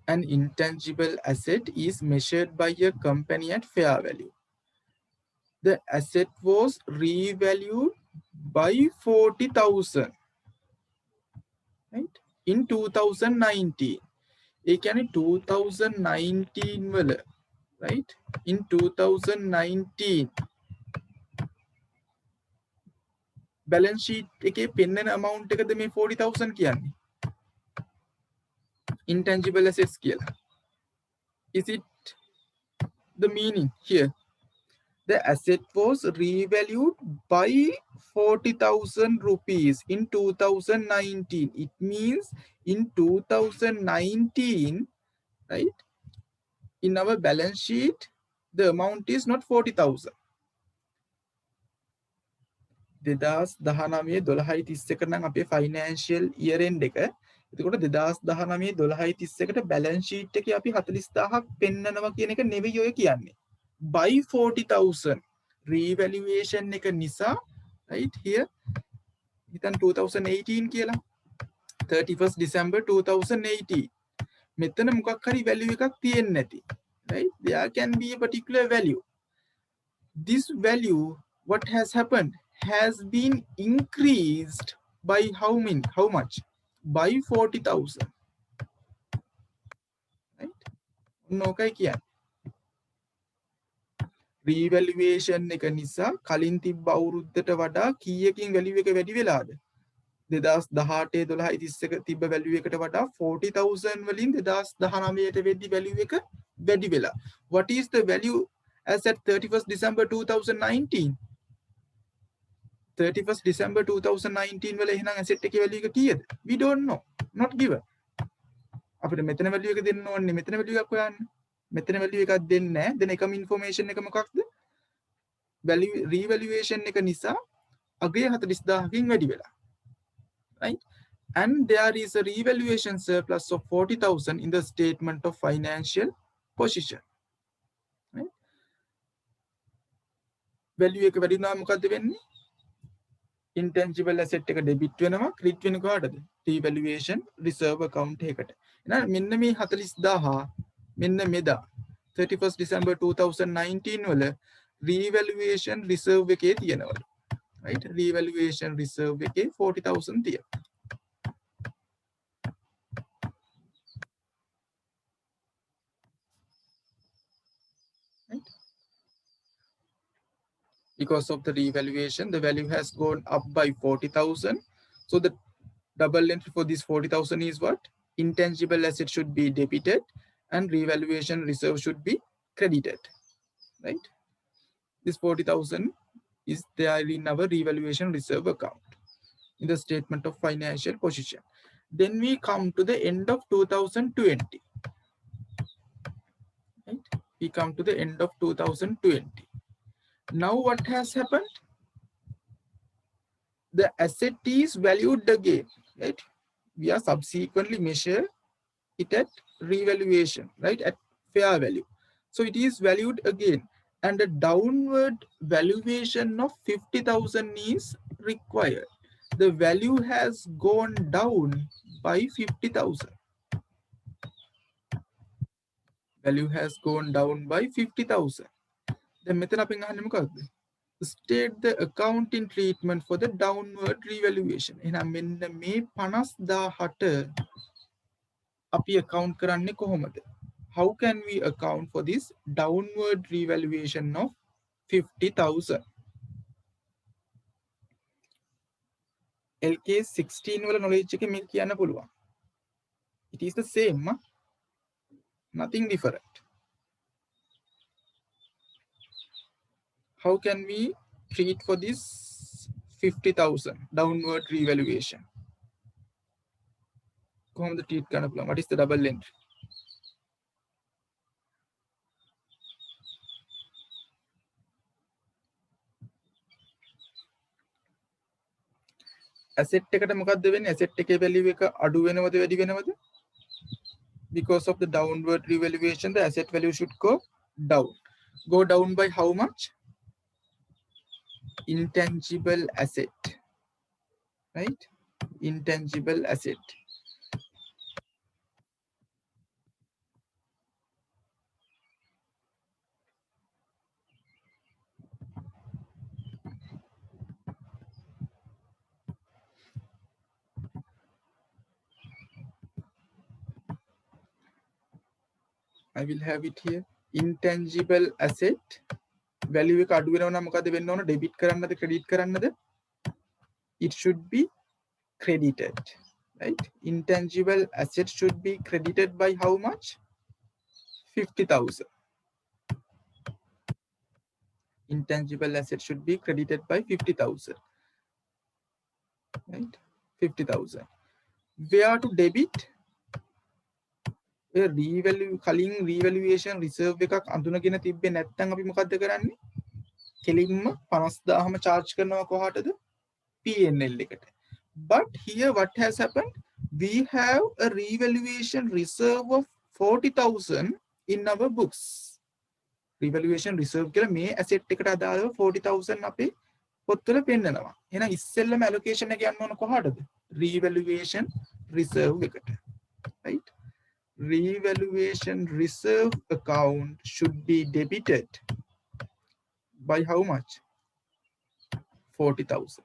An intangible asset is measured by a company at fair value. The asset was revalued by 40,000, right? In 2019. ඒ කියන්නේ 2019 වල, right? In 2019 balance sheet එකේ පෙන්නන amount එකද මේ 40,000 කියන්නේ? Intangible assets කියලා. Is it the meaning here? The asset was revalued by 40,000 rupees in 2019. It means in 2019, right? In our balance sheet, the amount is not 40,000. 2019-12-31 නම් අපේ financial year end එක. එතකොට 2019-12-31ට balance sheet එකේ අපි 40,000ක් පෙන්නනවා කියන එක නෙවෙයි ඔය කියන්නේ. by 40,000 revaluation එක නිසා, right here හිතන්න 2018 කියලා 31st December 2018 මෙතන මොකක් හරි value එකක් තියෙන්නේ නැති, right? There can be a particular value. This value, what has happened, has been increased by how much? By 40,000, right? නොකයි කියන්නේ revaluation එක නිසා කලින් තිබ්බ අවුරුද්දට වඩා කීයකින් value එක වැඩි වෙලාද? 2018 12 31 තිබ්බ value එකට වඩා 40,000 වලින් 2019ට වෙද්දි value එක වැඩි වෙලා. What is the value as at 31st December 2019? 31st December 2019 වල එහෙනම් asset එකේ value එක කීයද? We don't know. Not given. අපිට මෙතන value එක දෙන්න ඕනේ, මෙතන value එකක් හොයන්න. මෙතන value එකක් දෙන්නේ නැහැ. දෙන එකම information එක මොකක්ද? value revaluation එක නිසා අගය 40,000කින් වැඩි වෙලා. Right? And there is a revaluation surplus of 40,000 in the statement of financial position. Right? Value එක වැඩි වුණාම මොකද්ද වෙන්නේ? Intangible asset එක debit වෙනවා, credit වෙන්නේ කොහටද? Revaluation reserve account එකට. එහෙනම් මෙන්න මේ 40,000 මෙන්න මෙදා 31st December 2019 වල revaluation reserve එකේ තියෙනවලු. Right? Revaluation reserve එකේ 40,000 තියෙනවා. Right? Because of the revaluation, the value has gone up by 40,000. So the double entry for this 40,000 is what? Intangible asset should be debited and revaluation reserve should be credited. Right? This 40,000 is there in our revaluation reserve account in the statement of financial position. Then we come to the end of 2020. Right? We come to the end of 2020. Now what has happened? The asset is valued again, right? We are subsequently measure it at revaluation, right? At fair value. So it is valued again, and a downward valuation of 50,000 is required. The value has gone down by 50,000. Value has gone down by 50,000. Then මෙතන අපි අහන්නේ මොකක්ද? State the accounting treatment for the downward revaluation. එහෙනම් මෙන්න මේ 50,000ට අපි account කරන්නේ කොහොමද? How can we account for this downward revaluation of 50,000? LKAS 16 වල knowledge එකේ මේක කියන්න පුළුවන්. It is the same, nothing different. How can we treat for this 50,000 downward revaluation? කොහොමද treat කරන්න පුළුවන්? What is the double entry? asset එකට මොකද්ද වෙන්නේ? asset එකේ value එක අඩු වෙනවද වැඩි වෙනවද? Because of the downward revaluation, the asset value should go down. Go down by how much? Intangible asset, right? Intangible asset. I will have it here. Intangible asset value එක අඩු වෙනවා නම් මොකද වෙන්න ඕන? debit කරන්නද credit කරන්නද? It should be credited, right? Intangible asset should be credited by how much? 50,000. Intangible asset should be credited by 50,000, right? 50,000. Where to debit? කලින් revaluation reserve එකක් අඳුනගෙන තිබ්බේ නැත්නම් අපි මොකද්ද කරන්නේ? කෙලින්ම 50,000ම charge කරනවා කොහාටද? P&L එකට. But here what has happened? We have a revaluation reserve of 40,000 in our books. revaluation reserve කියලා මේ asset එකට අදාළව 40000 අපේ පොත්වල පෙන්නනවා. එහෙනම් ඉස්සෙල්ලම allocation එක යන්න ඕන කොහාටද? revaluation reserve එකට. right? Revaluation reserve account should be debited by how much? 40,000.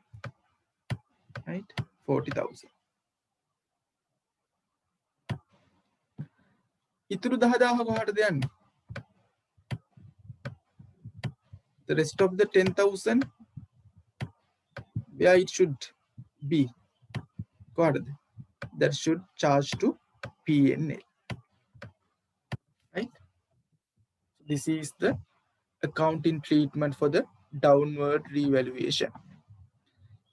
right? 40,000. ඉතුරු 10,000 කොහාටද යන්නේ? The rest of the 10,000 where it should be? කොහාටද? That should charge to P&L. right? This is the accounting treatment for the downward revaluation.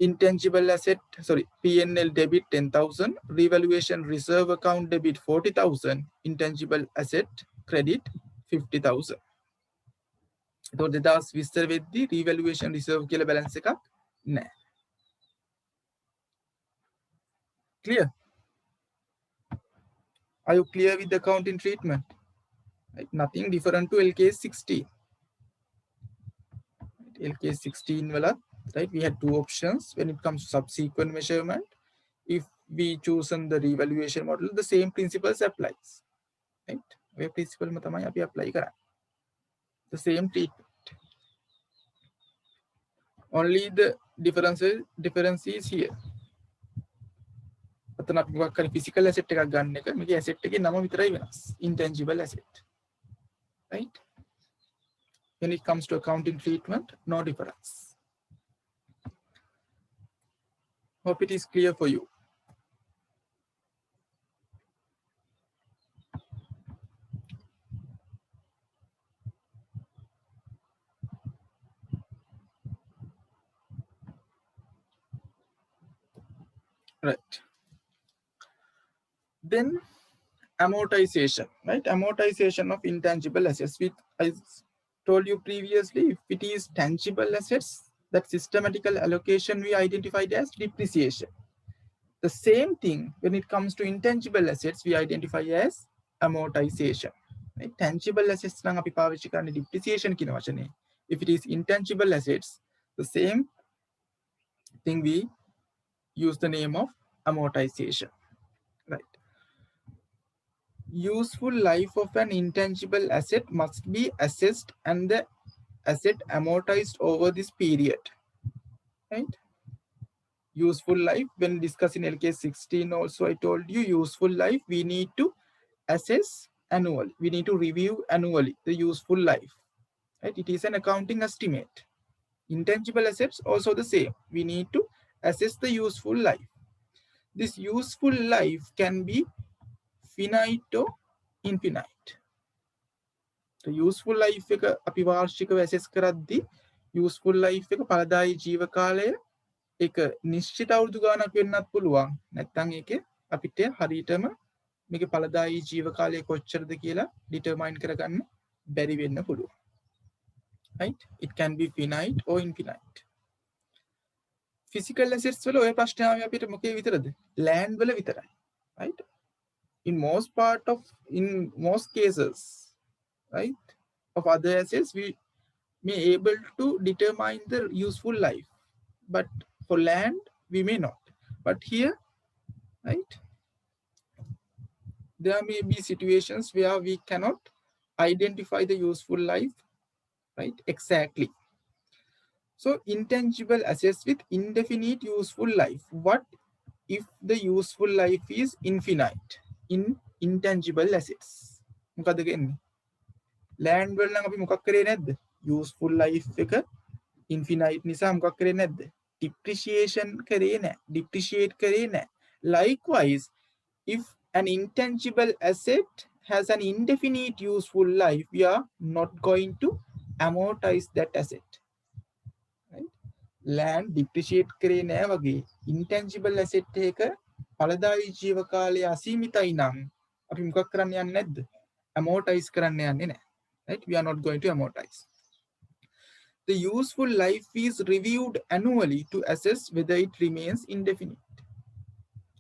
Intangible asset, sorry, P&L debit 10,000, revaluation reserve account debit 40,000, intangible asset credit 50,000. So දෙදස් විස්තර වෙද්දී revaluation reserve කියලා balance එකක් නැහැ. Clear? Are you clear with the accounting treatment? Right? Nothing different to LKAS 16. LKAS 16 වල, right, we had two options when it comes to subsequent measurement. If we chosen the revaluation model, the same principles applies. Right? We principle ma thamai api apply karane. The same treatment. Only the difference is here. අතන අපි මොකක් හරි physical asset එකක් ගන්න එක මේකේ asset එකේ නම විතරයි වෙනස්. Intangible asset. Right? When it comes to accounting treatment, no difference. Hope it is clear for you. Right. Then amortization, right? Amortization of intangible assets. With I told you previously, if it is tangible assets, that systematical allocation we identified as depreciation. The same thing when it comes to intangible assets, we identify as amortization. Right? Tangible assets නම් අපි පාවිච්චි කරන්නේ depreciation කියන වචනේ. If it is intangible assets, the same thing we use the name of amortization. Right? Useful life of an intangible asset must be assessed and the asset amortized over this period. Right? Useful life, when discussing LKAS 16 also I told you, useful life we need to assess annually. We need to review annually the useful life. Right? It is an accounting estimate. Intangible assets also the same. We need to assess the useful life. This useful life can be finite or infinite. The useful life එක අපි වාර්ෂිකව assess කරද්දී useful life එක පළදායි ජීව කාලය එක නිශ්චිත අවුරුදු ගානක් වෙන්නත් පුළුවන්. නැත්නම් ඒකේ අපිට හරියටම මේකේ පළදායි ජීව කාලය කොච්චරද කියලා determine කරගන්න බැරි වෙන්න පුළුවන්. Right? It can be finite or infinite. Physical assets වල ඔය ප්‍රශ්නේ ආවේ අපිට මොකේ විතරද? land වල විතරයි. Right? In most cases, right, of other assets, we may able to determine the useful life, but for land we may not. But here, right, there may be situations where we cannot identify the useful life, right, exactly. So intangible assets with indefinite useful life. What if the useful life is infinite in intangible assets? මොකද කියන්නේ? land වල නම් අපි මොකක් කරේ නැද්ද? useful life එක infinite නිසා මොකක් කරේ නැද්ද? depreciation කරේ නැහැ. depreciate කරේ නැහැ. Likewise, if an intangible asset has an indefinite useful life, we are not going to amortize that asset. Right? land depreciate කරේ නැහැ වගේ intangible asset එක පළදායි ජීව කාලය අසීමිතයි නම් අපි මොකක් කරන්න යන්නේ නැද්ද? amortize කරන්න යන්නේ නැහැ. Right? We are not going to amortize. The useful life is reviewed annually to assess whether it remains indefinite.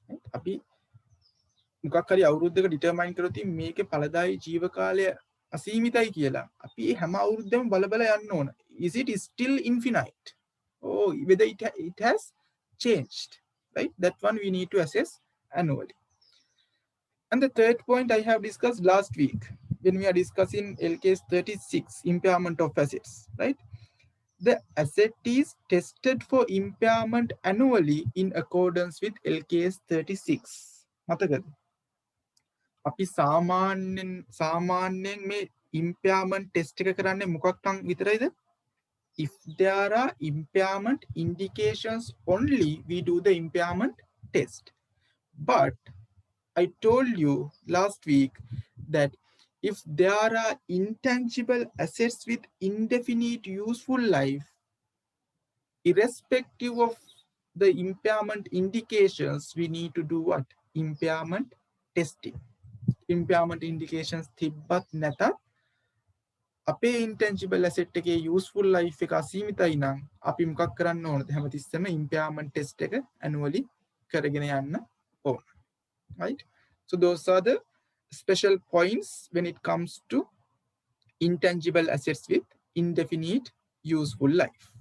Right? අපි මොකක් හරි අවුරුද්දක determine කරොත් මේකේ පළදායි ජීව කාලය අසීමිතයි කියලා අපි හැම අවුරුද්දම බල බල යන්න ඕන. Is it still infinite? Or whether it has changed, right? That one we need to assess annually. And the third point I have discussed last week when we are discussing LKAS 36, impairment of assets, right? The asset is tested for impairment annually in accordance with LKAS 36. මතකද? අපි සාමාන්‍යයෙන් මේ impairment test එක කරන්නේ මොකක්නම් විතරයිද? If there are impairment indications only, we do the impairment test. But I told you last week that if there are intangible assets with indefinite useful life, irrespective of the impairment indications, we need to do what? Impairment testing. Impairment indications තිබ්බත් නැතත් අපේ intangible asset එකේ useful life එක අසීමිතයි නම් අපි මොකක් කරන්න ඕනද? හැමතිස්සෙම impairment test එක annually කරගෙන යන්න ඕන. Right? So those are the special points when it comes to intangible assets with indefinite useful life.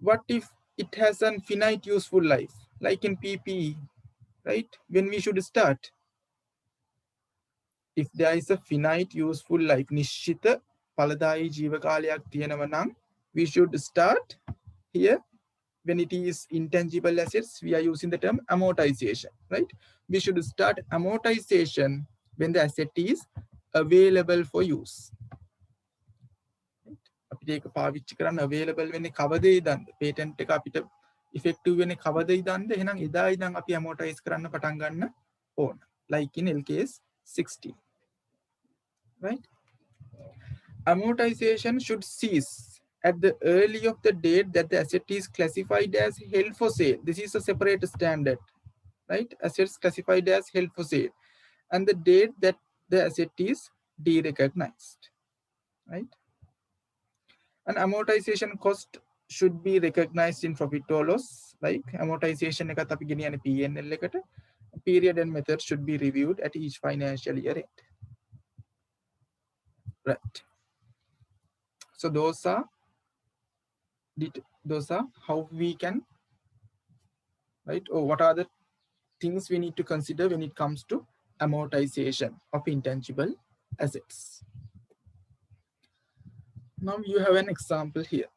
What if it has an finite useful life, like in PPE, right? When we should start? If there is a finite useful life, නිශ්චිත ඵලදායී ජීවකාලයක් තියෙනවා නම්, we should start here. When it is intangible assets, we are using the term amortization, right? We should start amortization when the asset is available for use. අපිට ඒක පාවිච්චි කරන්න available වෙන්නේ කවදද ඉඳන්ද? patent එක අපිට effective වෙන්නේ කවදද ඉඳන්ද? එහෙනම් එදා ඉඳන් අපි amortize කරන්න පටන් ගන්න ඕන. Like in LKAS 16. Right? Amortization should cease at the early of the date that the asset is classified as held for sale. This is a separate standard, right? Assets classified as held for sale, and the date that the asset is derecognized, right? And amortization cost should be recognized in profit or loss. Like amortization එකත් අපි ගෙනියන්නේ P&L එකට. Period and method should be reviewed at each financial year end. Right. So those are how we can, right? Or what are the things we need to consider when it comes to amortization of intangible assets. Now you have an example here.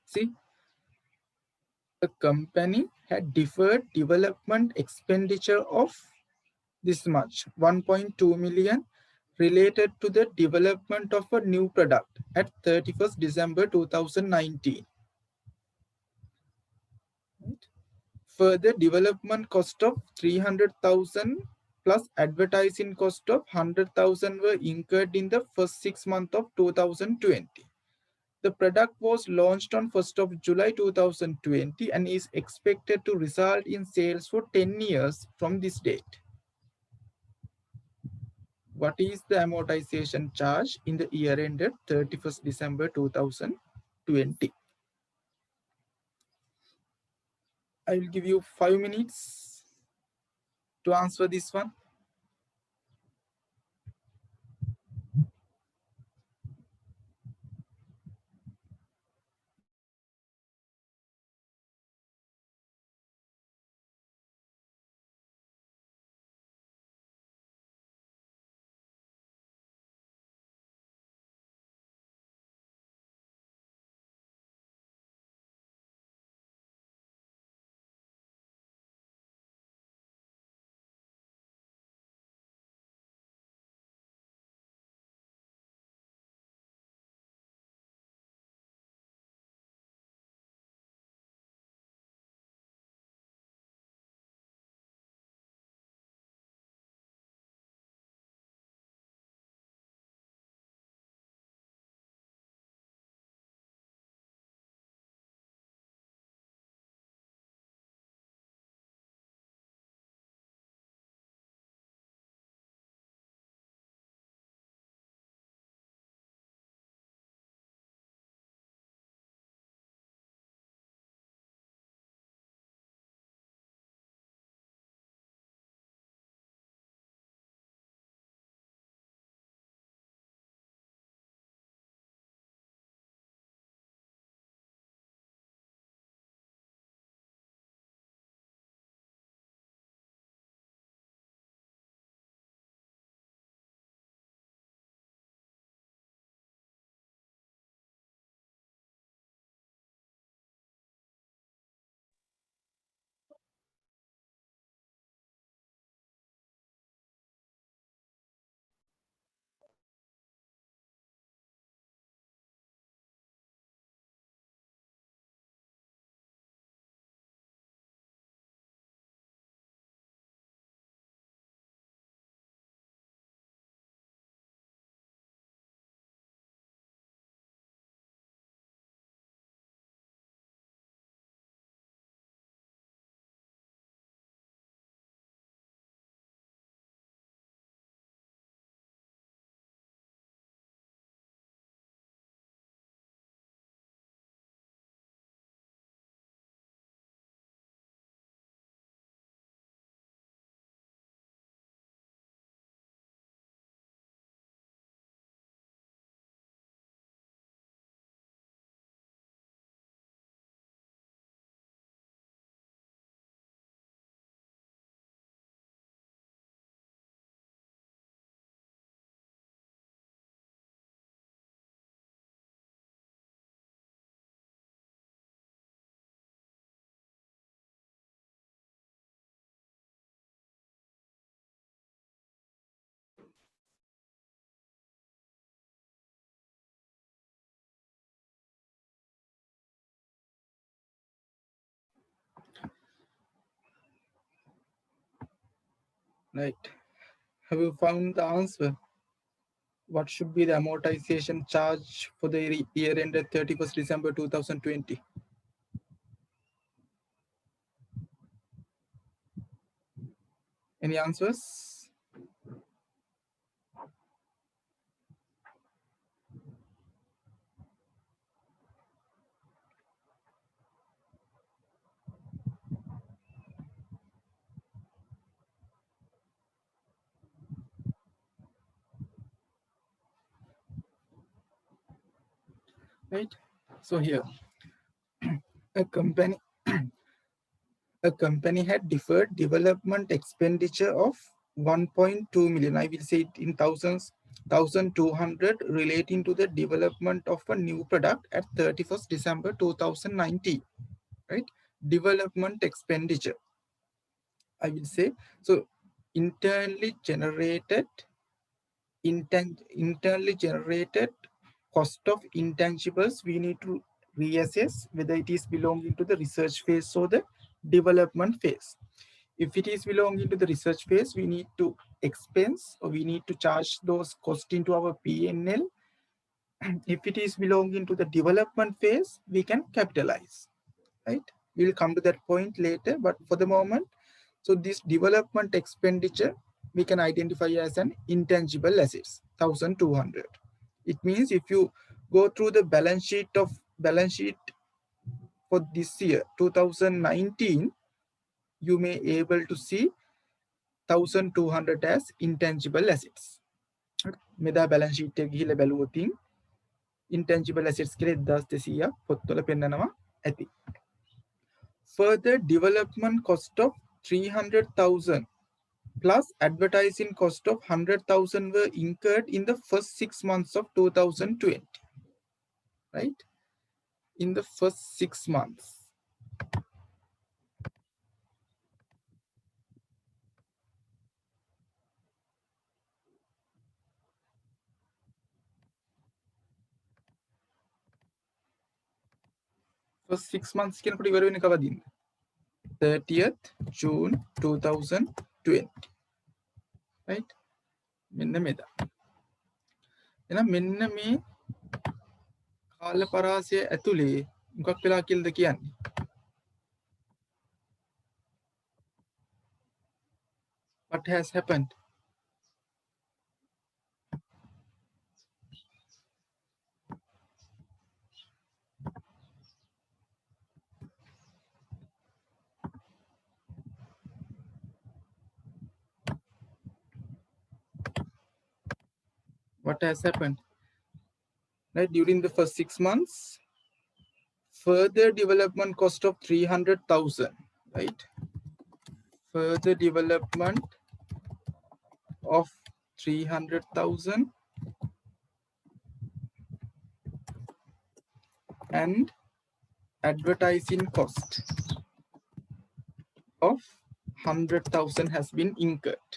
See, a company had deferred development expenditure of this much, 1.2 million, related to the development of a new product at 31st December 2019. Right? Further development cost of 300,000 plus advertising cost of 100,000 were incurred in the first 6 months of 2020. The product was launched on 1st of July 2020 and is expected to result in sales for 10 years from this date. What is the amortization charge in the year ended 31st December 2020? I will give you 5 minutes to answer this one. Right. Have you found the answer? What should be the amortization charge for the year ended 31st December 2020? Any answers? Right. So here, a company a company had deferred development expenditure of 1.2 million. I will say it in thousands, 1,200 relating to the development of a new product at 31st December 2019. Right. Development expenditure, I will say. So internally generated internally generated cost of intangibles, we need to reassess whether it is belonging to the research phase or the development phase. If it is belonging to the research phase, we need to expense or we need to charge those costs into our P&L. If it is belonging to the development phase, we can capitalize, right? We'll come to that point later, but for the moment, so this development expenditure, we can identify as an intangible assets, 1,200. It means if you go through the balance sheet for this year, 2019, you may able to see 1,200 as intangible assets. මෙදා balance sheet එක ගිහිල්ලා බැලුවොතින් intangible assets කියලා 1200ක් පොත්වල පෙන්නනවා ඇති. Further development cost of 300,000 plus advertising cost of 100,000 were incurred in the first 6 months of 2020, right? In the first 6 months. First 6 months කියනකොට ඉවර වෙන්නේ කවදින්ද? 30th June 2020, right? මෙන්න මෙදා. එහෙනම් මෙන්න මේ කාල පරාසය ඇතුලේ මොකක් වෙලා කියලාද කියන්නේ? What has happened? What has happened? Right, during the first 6 months, further development cost of 300,000, right? Further development of 300,000 and advertising cost of 100,000 has been incurred.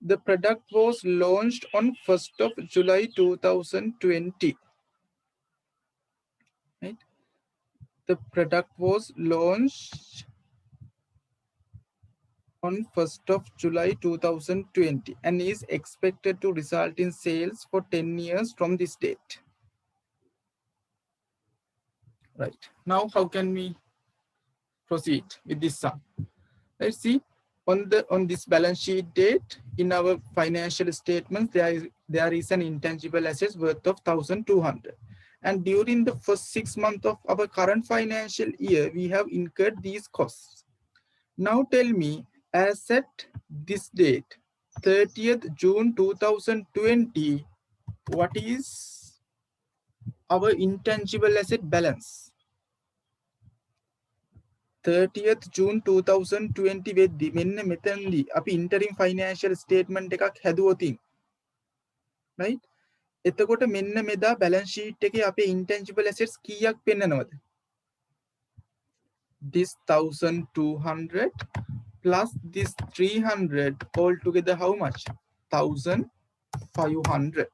The product was launched on 1st of July 2020. Right? The product was launched on 1st of July 2020 and is expected to result in sales for 10 years from this date. Right. Now, how can we proceed with this sum? Let's see. On this balance sheet date, in our financial statements, there is an intangible assets worth of 1,200. And during the first 6 months of our current financial year, we have incurred these costs. Now tell me, as at this date, 30th June 2020, what is our intangible asset balance? 30th June 2020 වෙද්දි මෙන්න මෙතනදී අපි interim financial statement එකක් හැදුවොතින්, right? එතකොට මෙන්න මෙදා balance sheet එකේ අපේ intangible assets කීයක් පෙන්නනවද? This 1,200 plus this 300 all together how much? 1,500,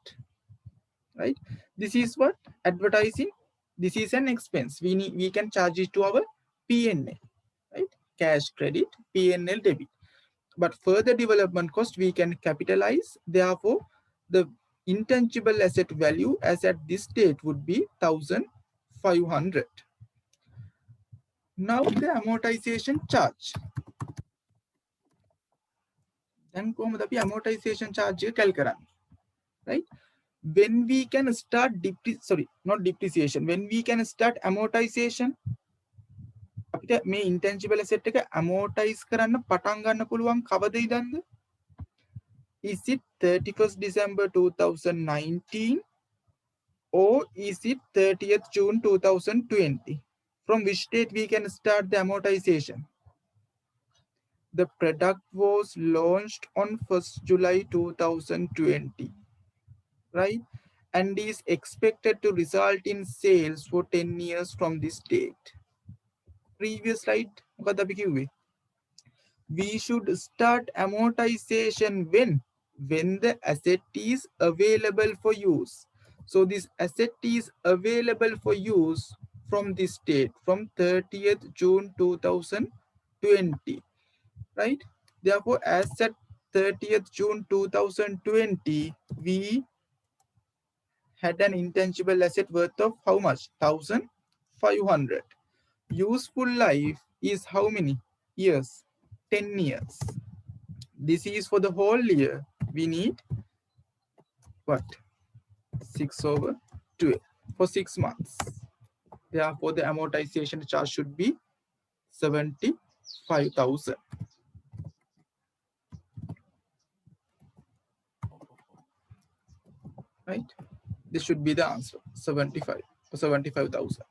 right? This is what? Advertising. This is an expense. We can charge it to our P&L, right? Cash credit, P&L debit. but further development cost we can capitalize. Therefore, the intangible asset value as at this date would be 1,500. Now the amortization charge. Then amortization charge right? When we can start not depreciation, when we can start amortization, අපිට මේ intangible asset එක amortize කරන්න පටන් ගන්න පුළුවන් කවද ඉඳන්ද? Is it 31st December 2019 or is it 30th June 2020? From which date we can start the amortization? The product was launched on 1st July 2020, right? And is expected to result in sales for 10 years from this date. Previous slide, we should start amortization when the asset is available for use. So this asset is available for use from this date, from 30th June 2020, right? Therefore, as at 30th June 2020, we had an intangible asset worth of how much? 1,500. Useful life is how many years? 10 years. This is for the whole year. We need what? 6/12 for 6 months. Therefore, the amortization charge should be 75,000. Right? This should be the answer. 75,000.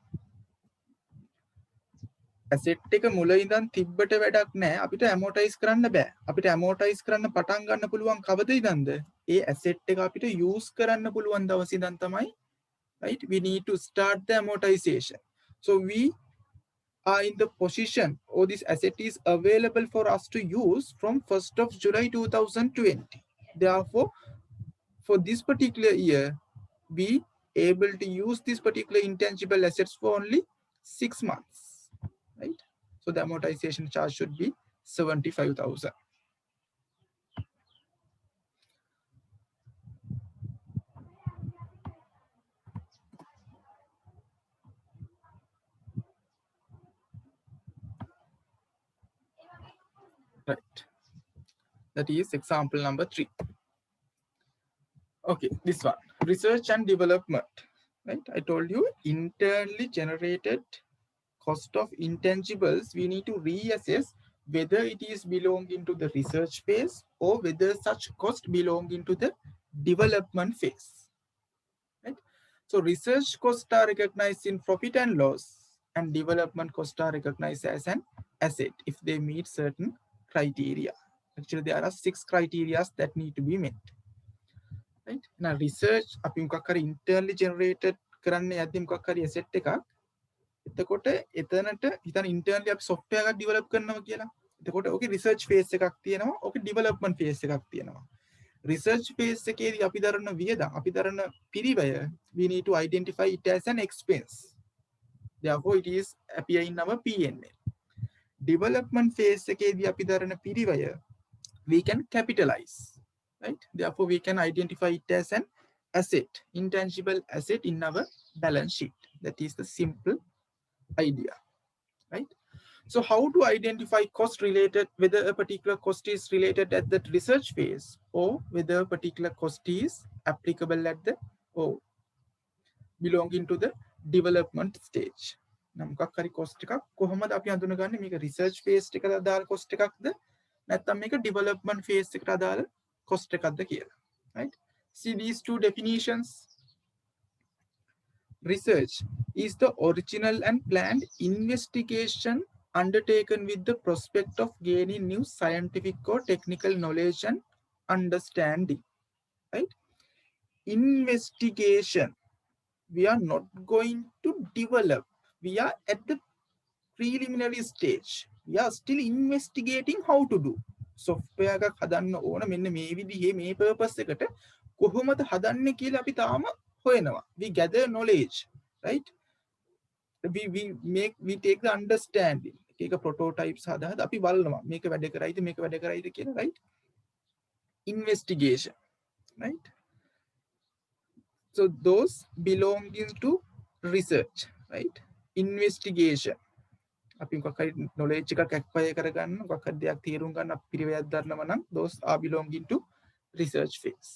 Asset එක මුල ඉඳන් තිබ්බට වැඩක් නැහැ. අපිට amortize කරන්න බෑ. අපිට amortize කරන්න පටන් ගන්න පුළුවන් කවද ඉඳන්ද? ඒ asset එක අපිට use කරන්න පුළුවන් දවස් ඉඳන් තමයි, right? We need to start the amortization. So we are in the position, or this asset is available for us to use from 1st of July 2020. Therefore, for this particular year, we able to use this particular intangible assets for only 6 months, right? So the amortization charge should be 75,000. Right. That is example number 3. Okay, this one, research and development, right? I told you internally generated cost of intangibles, we need to reassess whether it is belonging to the research phase or whether such cost belong into the development phase, right? So research costs are recognized in profit and loss, and development costs are recognized as an asset if they meet certain criteria. Actually, there are 6 criteria that need to be met. Right? Now, research අපි මොකක් හරි internally generated කරන්න යද්දි මොකක් හරි asset එකක්. එතකොට එතනට හිතන internally අපි software එකක් develop කරනවා කියලා. එතකොට ඕකේ research phase එකක් තියෙනවා, ඕකේ development phase එකක් තියෙනවා. Research phase එකේදී අපි දරන වියදම්, අපි දරන පිරිවැය, we need to identify it as an expense. Therefore, it is appear in our P&L. Development phase එකේදී අපි දරන පිරිවැය, we can capitalize. Right? Therefore, we can identify it as an asset, intangible asset in our balance sheet. That is the simple idea, right? So how to identify cost related, whether a particular cost is related at the research phase or whether a particular cost is applicable at the or belonging to the development stage. මොකක් හරි cost එකක් කොහොමද අපි හඳුනගන්නේ මේක research phase එකට අදාළ cost එකක්ද නැත්නම් මේක development phase එකට අදාළ cost එකක්ද කියලා, right? See these two definitions. Research is the original and planned investigation undertaken with the prospect of gaining new scientific or technical knowledge and understanding, right? Investigation, we are not going to develop, we are at the preliminary stage, we are still investigating how to do. Software එකක් හදන්න ඕන මෙන්න මේ විදිහේ මේ purpose එකට කොහොමද හදන්නේ කියලා අපි තාම හොයනවා. We gather knowledge, right? We take the understanding. එක prototypes හදාහදා අපි බලනවා මේක වැඩ කරයිද මේක වැඩ කරයිද කියලා, right? Investigation, right? So those belonging to research, right? Investigation. අපි මොකක් හරි knowledge එකක් acquire කරගන්න, මොකක් හරි දෙයක් තේරුම් ගන්න අපි පිළිවෙලක් දරනවා නම් those are belonging to research phase.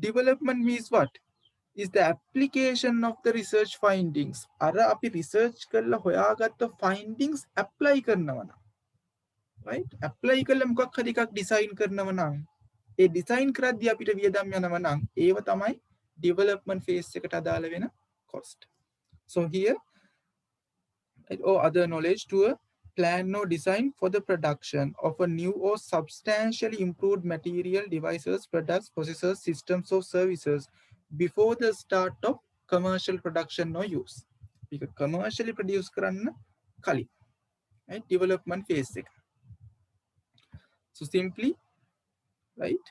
Development means what? Is the application of the research findings. අර අපි research කරලා හොයාගත්ත findings apply කරනවා නම්, right? apply කරලා මොකක් හරි එකක් design කරනවා නම් ඒ design කරද්දී අපිට වියදම් යනවා නම් ඒව තමයි development phase එකට අදාළ වෙන cost. So here, or other knowledge to a plan or design for the production of a new or substantially improved material, devices, products, processes, systems or services before the start of commercial production or use. Because commercially produce කරන්න කලින්, right? Development phase එක. So simply, right?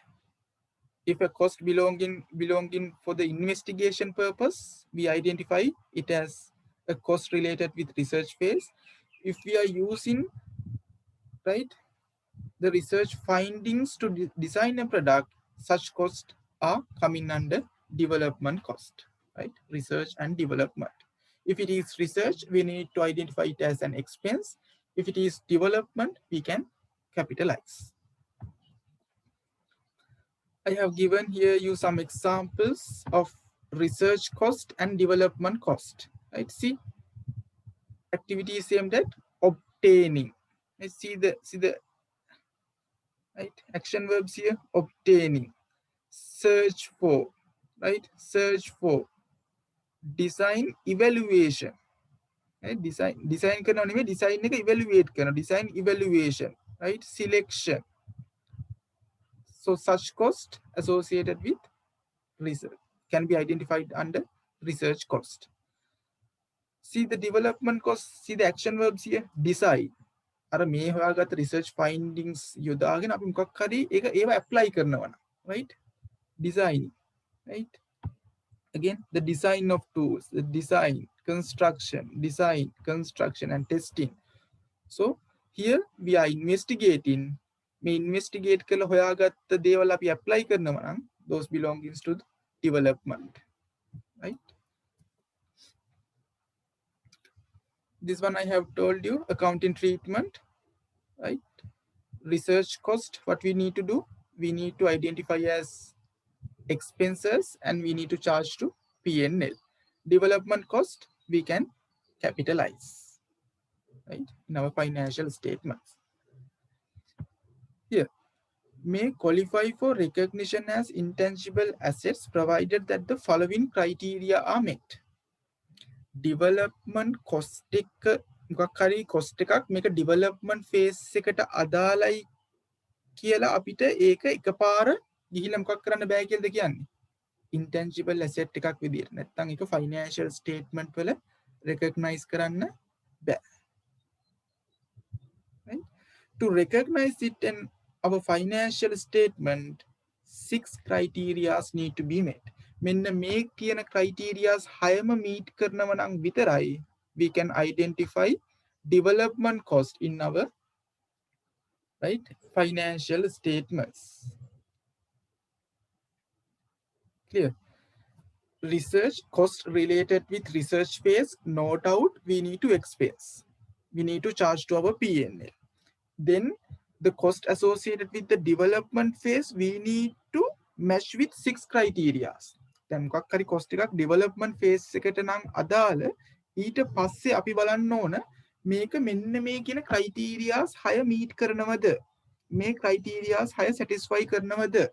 If a cost belonging for the investigation purpose, we identify it as a cost related with research phase. If we are using, right, the research findings to design a product, such costs are coming under development cost, right? Research and development. If it is research, we need to identify it as an expense. If it is development, we can capitalize. I have given here you some examples of research cost and development cost, right? See, activities aimed at obtaining. Let's see the right action verbs here. Obtaining, search for, right? Search for, design, evaluation, right? Design කරනවා නෙමෙයි, design එක evaluate කරනවා, design evaluation, right? Selection. So such cost associated with research can be identified under research cost. See the development cost, see the action verbs here. Decide. අර මේ හොයාගත්ත research findings යොදාගෙන අපි මොකක් හරි ඒව apply කරනවා නම්, right? Design, right? Again, the design of tools, the design, construction and testing. So here we are investigating. මේ investigate කරලා හොයාගත්ත දේවල් අපි apply කරනවා නම් those belongs to development, right? This one I have told you, accounting treatment, right? Research cost, what we need to do, we need to identify as expenses and we need to charge to P&L. Development cost we can capitalize, right, in our financial statements. Here, may qualify for recognition as intangible assets provided that the following criteria are met. Development cost එක මොකක් හරි cost එකක් මේක development phase එකට අදාළයි කියලා අපිට ඒක එකපාර ගිහිල්ලා මොකක් කරන්න බෑ කියලාද කියන්නේ? Intangible asset එකක් විදියට. නැත්නම් ඒක financial statement වල recognize කරන්න බෑ. Right? To recognize it in our financial statement, 6 criteria need to be met. මෙන්න මේ කියන criterias 6ම meet කරනව නම් විතරයි we can identify development cost in our, right, financial statements. Clear? Research cost related with research phase, no doubt we need to expense. We need to charge to our P&L. Then the cost associated with the development phase, we need to match with 6 criteria. දැන් මොකක් හරි cost එකක් development phase එකට නම් අදාළ ඊට පස්සේ අපි බලන්න ඕන මේක මෙන්න මේ කියන criterias 6 meet කරනවද, මේ criterias 6 satisfy කරනවද.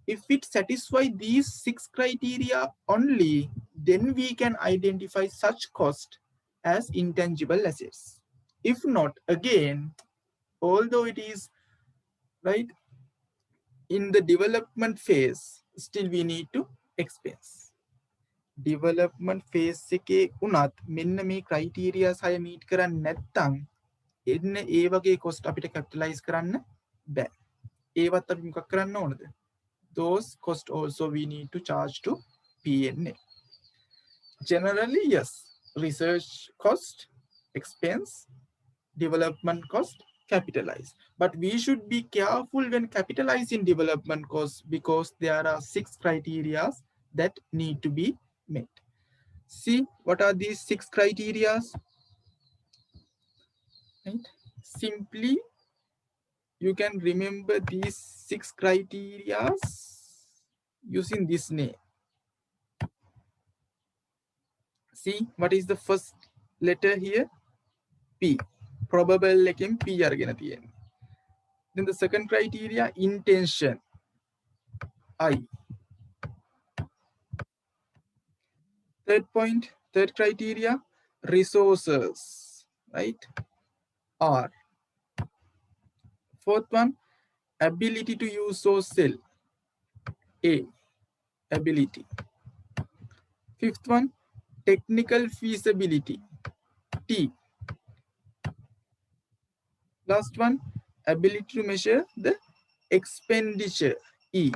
If it satisfies these 6 criteria only, then we can identify such cost as intangible assets. If not, again, although it is, right, in the development phase, still we need to expense. Development phase එකේ උනත් මෙන්න මේ criteria 6 meet කරන්නේ නැත්නම් එන්න ඒ වගේ cost අපිට capitalize කරන්න බෑ. ඒවත් අපි මොකක් කරන්න ඕනද? Those costs also we need to charge to P&L. Generally, yes, research cost, expense, development cost capitalized. But we should be careful when capitalizing development costs because there are 6 criteria that need to be met. See, what are these 6 criteria? Right? Simply, you can remember these 6 criteria using this name. See, what is the first letter here? P. Probable එකෙන් P අරගෙන තියෙන්නේ. Then the second criteria, intention. I. Third criteria, resources, right? R. Fourth one, ability to use or sell. A. Ability. Fifth one, technical feasibility. T. Last one, ability to measure the expenditure. E.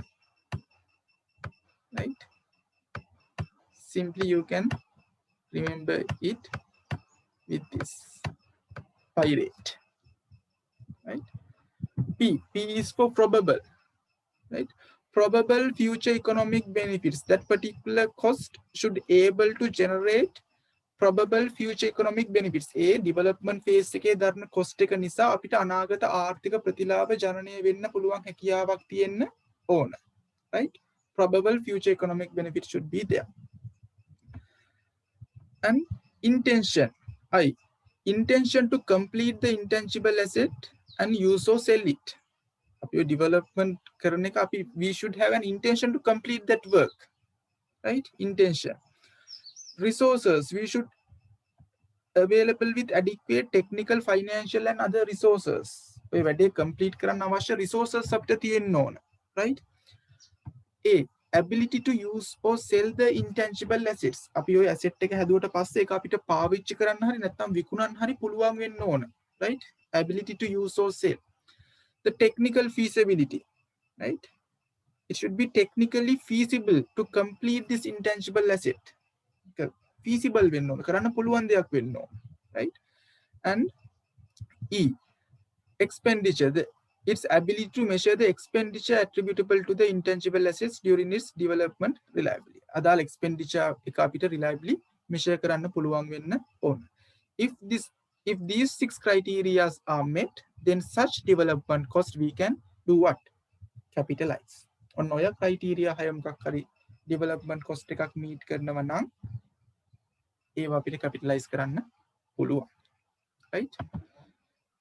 Right? Simply you can remember it with this pi rate. Right? P. P is for probable. Right? Probable future economic benefits. That particular cost should able to generate probable future economic benefits. A development phase එකේ දරන cost එක නිසා අපිට අනාගත ආර්ථික ප්‍රතිලාභ ජනනය වෙන්න පුළුවන් හැකියාවක් තියෙන්න ඕන. Right? Probable future economic benefits should be there. And intention. I. Intention to complete the intangible asset and use or sell it. Your development කරන එක we should have an intention to complete that work. Right? Intention. Resources. We should available with adequate technical, financial and other resources. ඔය වැඩේ complete කරන්න අවශ්‍ය resources අපිට තියෙන්න ඕන. Right? A. Ability to use or sell the intangible assets. අපි ඔය asset එක හැදුවට පස්සේ ඒක අපිට පාවිච්චි කරන්න හරි නැත්නම් විකුණන්න හරි පුළුවන් වෙන්න ඕන. Right? Ability to use or sell. The technical feasibility. Right? It should be technically feasible to complete this intangible asset. Feasible වෙන්න ඕන. කරන්න පුළුවන් දෙයක් වෙන්න ඕන. Right? And E. Expenditure. Its ability to measure the expenditure attributable to the intangible assets during its development reliably. අදාළ expenditure එක අපිට reliably measure කරන්න පුළුවන් වෙන්න ඕන. If these 6 criteria are met, then such development cost we can do what? Capitalize. ඔන්න ඔය criteria හය මොකක් හරි development cost එකක් meet කරනවා නම් ඒවා අපිට capitalize කරන්න පුළුවන්. Right?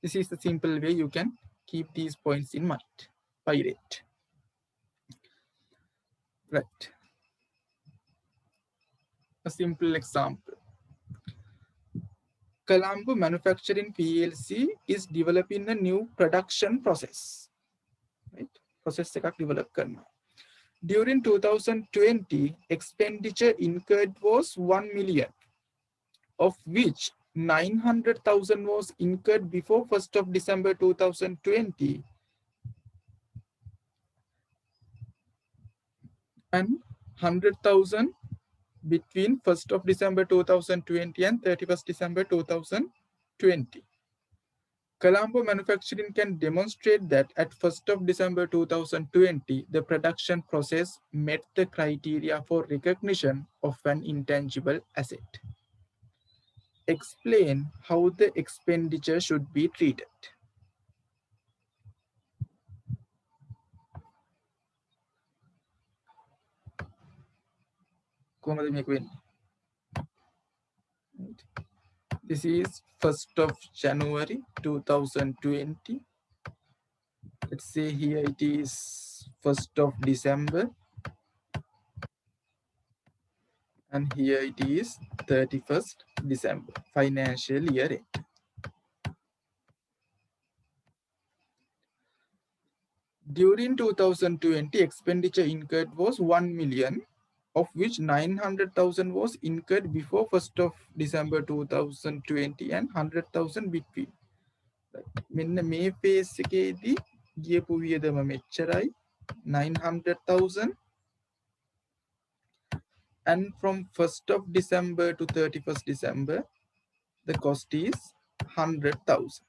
This is the simple way you can keep these points in mind. Pi rate. Right. A simple example. Colombo Manufacturing PLC is developing a new production process. Right? Process එකක් develop කරනවා. During 2020, expenditure incurred was 1 million, of which 900,000 was incurred before 1st of December 2020 and 100,000 between 1st of December 2020 and 31st December 2020. Colombo Manufacturing can demonstrate that at 1st of December 2020, the production process met the criteria for recognition of an intangible asset. Explain how the expenditure should be treated. This is 1st of January 2020. Let's say here it is 1st of December. And here it is 31st December, financial year end. During 2020, expenditure incurred was 1 million, of which 900,000 was incurred before 1st of December 2020 and 100,000 between. මෙන්න මේ phase එකේදී ගියපු වියදම මෙච්චරයි 900,000, and from 1st of December to 31st December the cost is 100,000.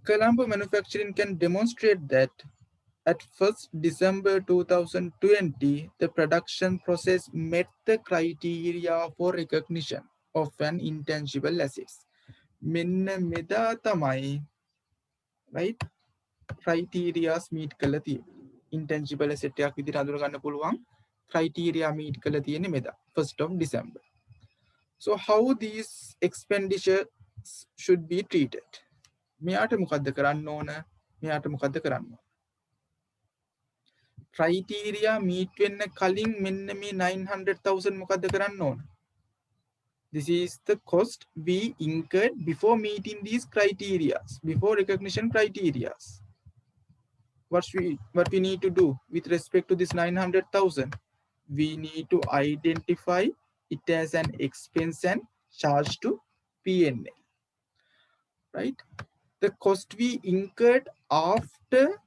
Colombo Manufacturing can demonstrate that at 1st December 2020, the production process met the criteria for recognition of an intangible assets. මෙන්න මෙදා තමයි right criterias meet කළ තියෙන්නේ. Intangible asset එකක් විදිහට අඳුර ගන්න පුළුවන් criteria meet කළ තියෙන්නේ මෙදා 1st of December. So how these expenditures should be treated? මෙයාට මොකද්ද කරන්න ඕන? මෙයාට මොකද්ද කරන්න ඕන? criteria meet වෙන්න කලින් මෙන්න මේ 900,000 මොකද්ද කරන්න ඕන? This is the cost we incurred before meeting these criteria, before recognition criteria. What we need to do with respect to this 900,000? We need to identify it as an expense and charge to P&L. Right? The cost we incurred after,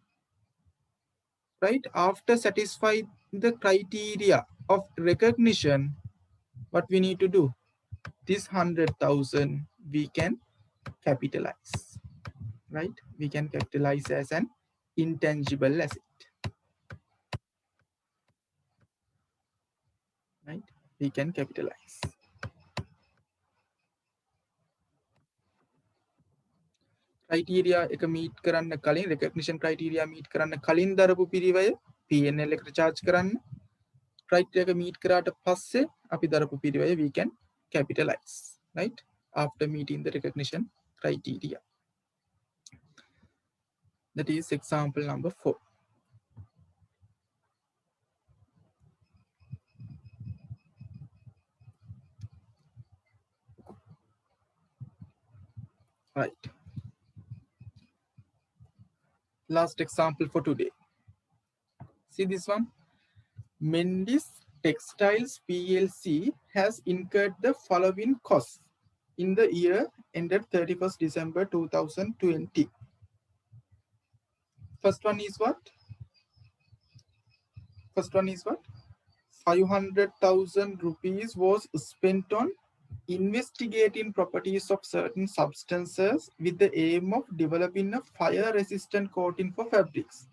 right, after satisfying the criteria of recognition, what we need to do? This 100,000 we can capitalize, right? We can capitalize as an intangible asset, right? We can capitalize. Criteria එක meet කරන්න කලින්, recognition criteria meet කරන්න කලින් දරපු පිරිවය P&L එකට charge කරන්න. criteria එක meet කරාට පස්සේ අපි දරපු පිරිවය we can capitalize, right? After meeting the recognition criteria. That is example number 4. Right. Last example for today. See this one. Mendis Textiles PLC has incurred the following costs in the year ended 31st December 2020. First one is what? 500,000 rupees was spent on investigating properties of certain substances with the aim of developing a fire-resistant coating for fabrics.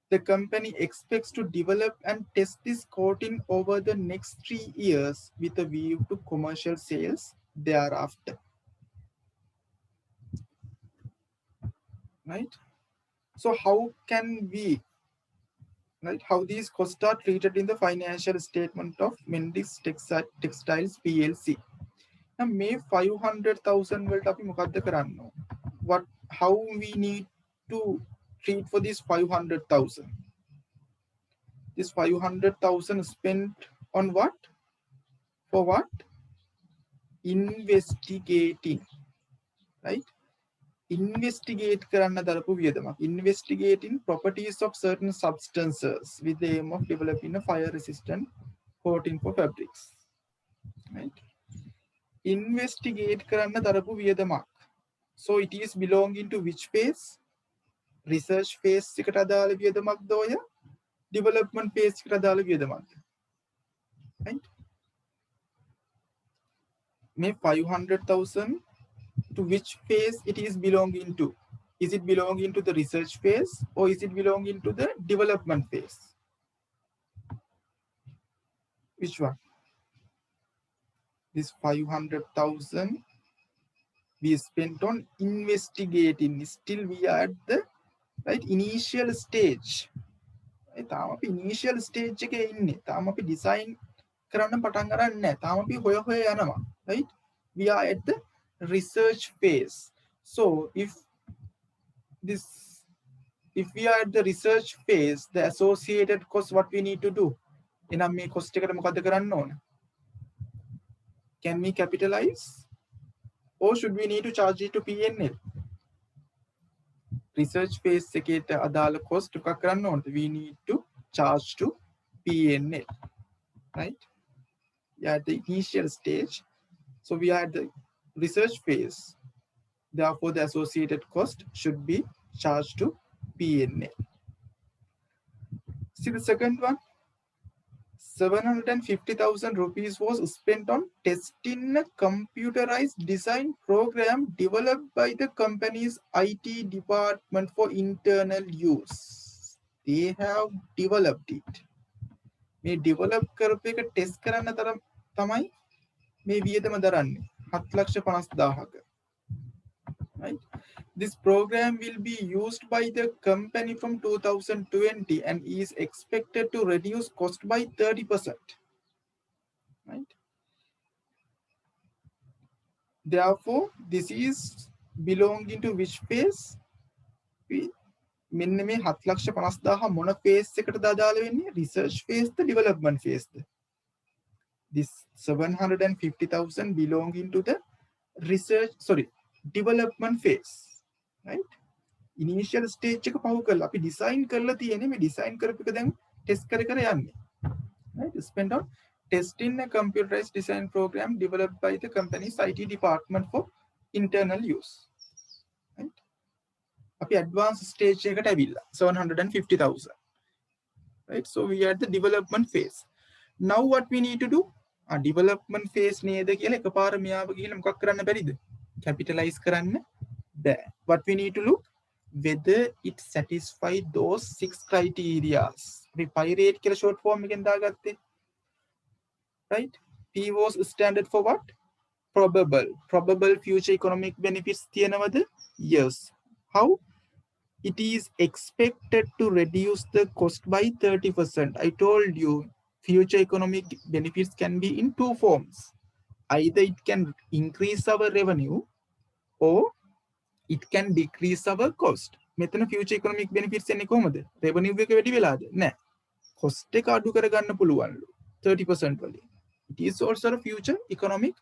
The company expects to develop and test this coating over the next 3 years with a view to commercial sales thereafter. Right? So how can we, right, how these costs are treated in the financial statement of Mendis Textiles PLC? Now, May 500,000 වලට අපි මොකද්ද කරන්න ඕන? How we need to treat for this 500,000? This 500,000 spent on what? For what? Investigating, right? Investigate කරන්න දරපු වියදමක්. Investigating properties of certain substances with the aim of developing a fire-resistant coating for fabrics. Right? Investigate කරන්න දරපු වියදමක්. So it is belonging to which phase? Research phase එකට අදාළ වියදමක්ද ඔය? Development phase එකට අදාළ වියදමක්ද? Right? May 500,000 to which phase it is belonging to? Is it belonging to the research phase or is it belonging to the development phase? Which one? This 500,000 we spent on investigating. Still we are at the right initial stage. තාම අපි initial stage එකේ ඉන්නේ. තාම අපි design කරන්න පටන් ගන්න නැහැ. තාම අපි හොය හොය යනවා. Right? We are at the research phase. So if we are at the research phase, the associated cost, what we need to do? එහෙනම් මේ cost එකට මොකද කරන්න ඕන? Can we capitalize or should we need to charge it to P&L? Research phase එකට අදාළ cost එකක් කරන්න ඕනද? We need to charge to P&L. Right? We are at the initial stage. So we are at the research phase. Therefore, the associated cost should be charged to P&L. See the second one? 750,000 rupees was spent on testing a computerized design program developed by the company's IT department for internal use. They have developed it. මේ develop කරපු එක test කරන්න තරම් තමයි මේ වියදම දරන්නේ 7,50,000ක. Right? This program will be used by the company from 2020 and is expected to reduce cost by 30%. Right? Therefore, this is belonging to which phase? මෙන්න මේ 7,50,000 මොන phase එකටද අදාළ වෙන්නේ? Research phase the development phase the? This 750,000 belonging to the development phase. Right? Initial stage එක පහු කරලා අපි design කරලා තියෙන්නේ මේ design කරපු එක දැන් test කර කර යන්නේ. Right? Spent on testing a computerized design program developed by the company's IT department for internal use. Right? Api advanced stage එකට ඇවිල්ලා 750,000. Right? So we are at the development phase. Now what we need to do? Development phase නේද කියලා එකපාර මෙයාව ගිහලා මොකක් කරන්න බැරිද? Capitalize කරන්න බෑ. What we need to look whether it satisfies those 6 criteria. අපි pirate කියලා short form එකෙන් දාගත්තේ. Right? P was standard for what? Probable future economic benefits තියනවද? Yes. How? It is expected to reduce the cost by 30%. I told you future economic benefits can be in two forms. Either it can increase our revenue or it can decrease our cost. මෙතන future economic benefits එන්නේ කොහමද? revenue එක වැඩි වෙලාද? නෑ. cost එක අඩු කරගන්න පුළුවන්ලු 30% වලින්. It is also a future economic,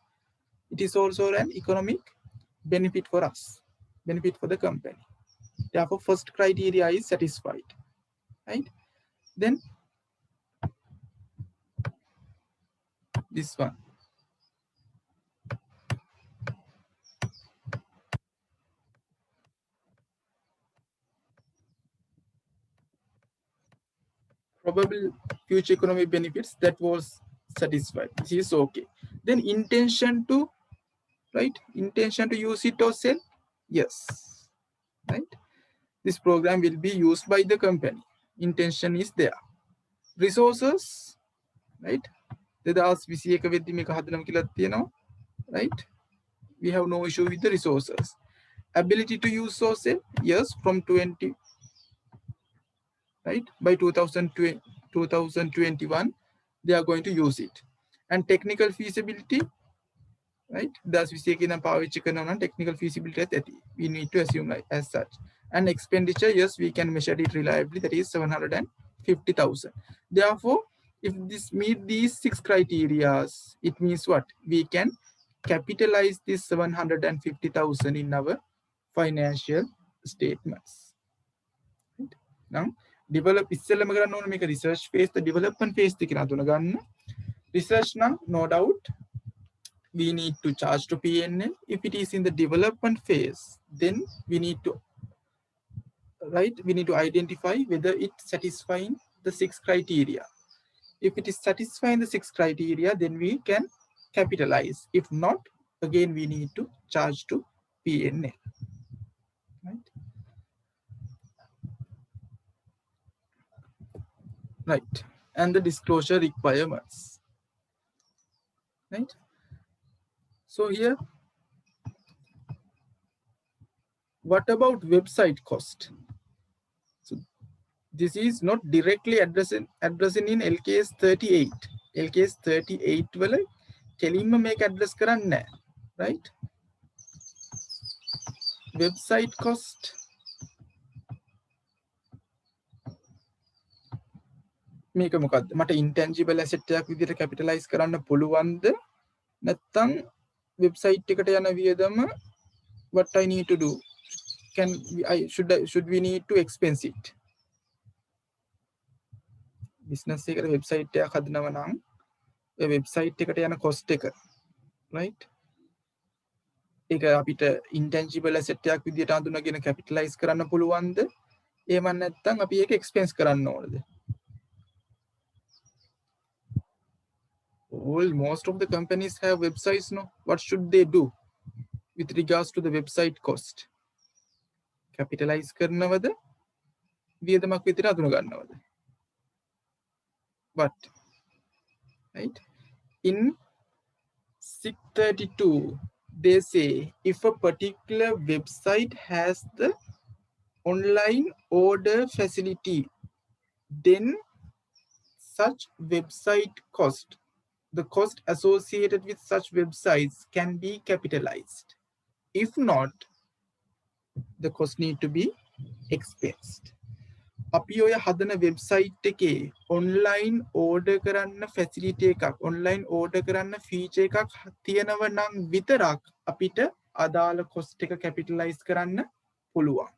it is also an economic benefit for us, benefit for the company. Therefore, first criteria is satisfied. Right? Then this one. Probable future economic benefits, that was satisfied. This is okay. Then intention to, right? Intention to use it or sell? Yes. Right? This program will be used by the company. Intention is there. Resources, right? 2021 වෙද්දි මේක හදනවා කියලා තියෙනවා. Right? We have no issue with the resources. Ability to use or sell? Yes, from 20, right? By 2021, they are going to use it. And technical feasibility, right? That's we say technical feasibility. We need to assume like as such. And expenditure, yes, we can measure it reliably. That is 750,000. Therefore, if this meet these 6 criteria, it means what? We can capitalize this 750,000 in our financial statements. Right? Now, develop ඉස්සෙල්ලම කරන්න ඕන මේක research phase the development phase දෙක නතුන ගන්න. Research නම් no doubt we need to charge to PNL. If it is in the development phase, then we need to, right? We need to identify whether it's satisfying the 6 criteria. If it is satisfying the 6 criteria, then we can capitalize. If not, again we need to charge to PNL. Right? Right. And the disclosure requirements. Right? So here, what about website cost? So this is not directly addressing in LKAS 38. LKAS 38 වල කෙලින්ම මේක address කරන්නේ නැහැ. Right? Website cost. මේක මොකද්ද? මට intangible asset එකක් විදිහට capitalize කරන්න පුළුවන්ද? නැත්නම් website එකට යන වියදම what I need to do? Should we need to expense it? Business එකට website එකක් හදනවා නම් ඒ website එකට යන cost එක, right? ඒක අපිට intangible asset එකක් විදිහට හඳුනාගෙන capitalize කරන්න පුළුවන්ද? එහෙම නැත්නම් අපි ඒක expense කරන්න ඕනද? most of the companies have websites. No, what should they do with regards to the website cost? Capitalize කරනවද? වියදමක් විතර අඳුන ගන්නවද? But right in 632 they say if a particular website has the online order facility, then such website cost, the cost associated with such websites can be capitalized. If not, the cost need to be expensed. අපි ඔය හදන website එකේ online order කරන්න facility එකක් online order කරන්න feature එකක් තියෙනව නම් විතරක් අපිට අදාළ කොස්ට් එක කැපිටලයිස් කරන්න පුළුවන්.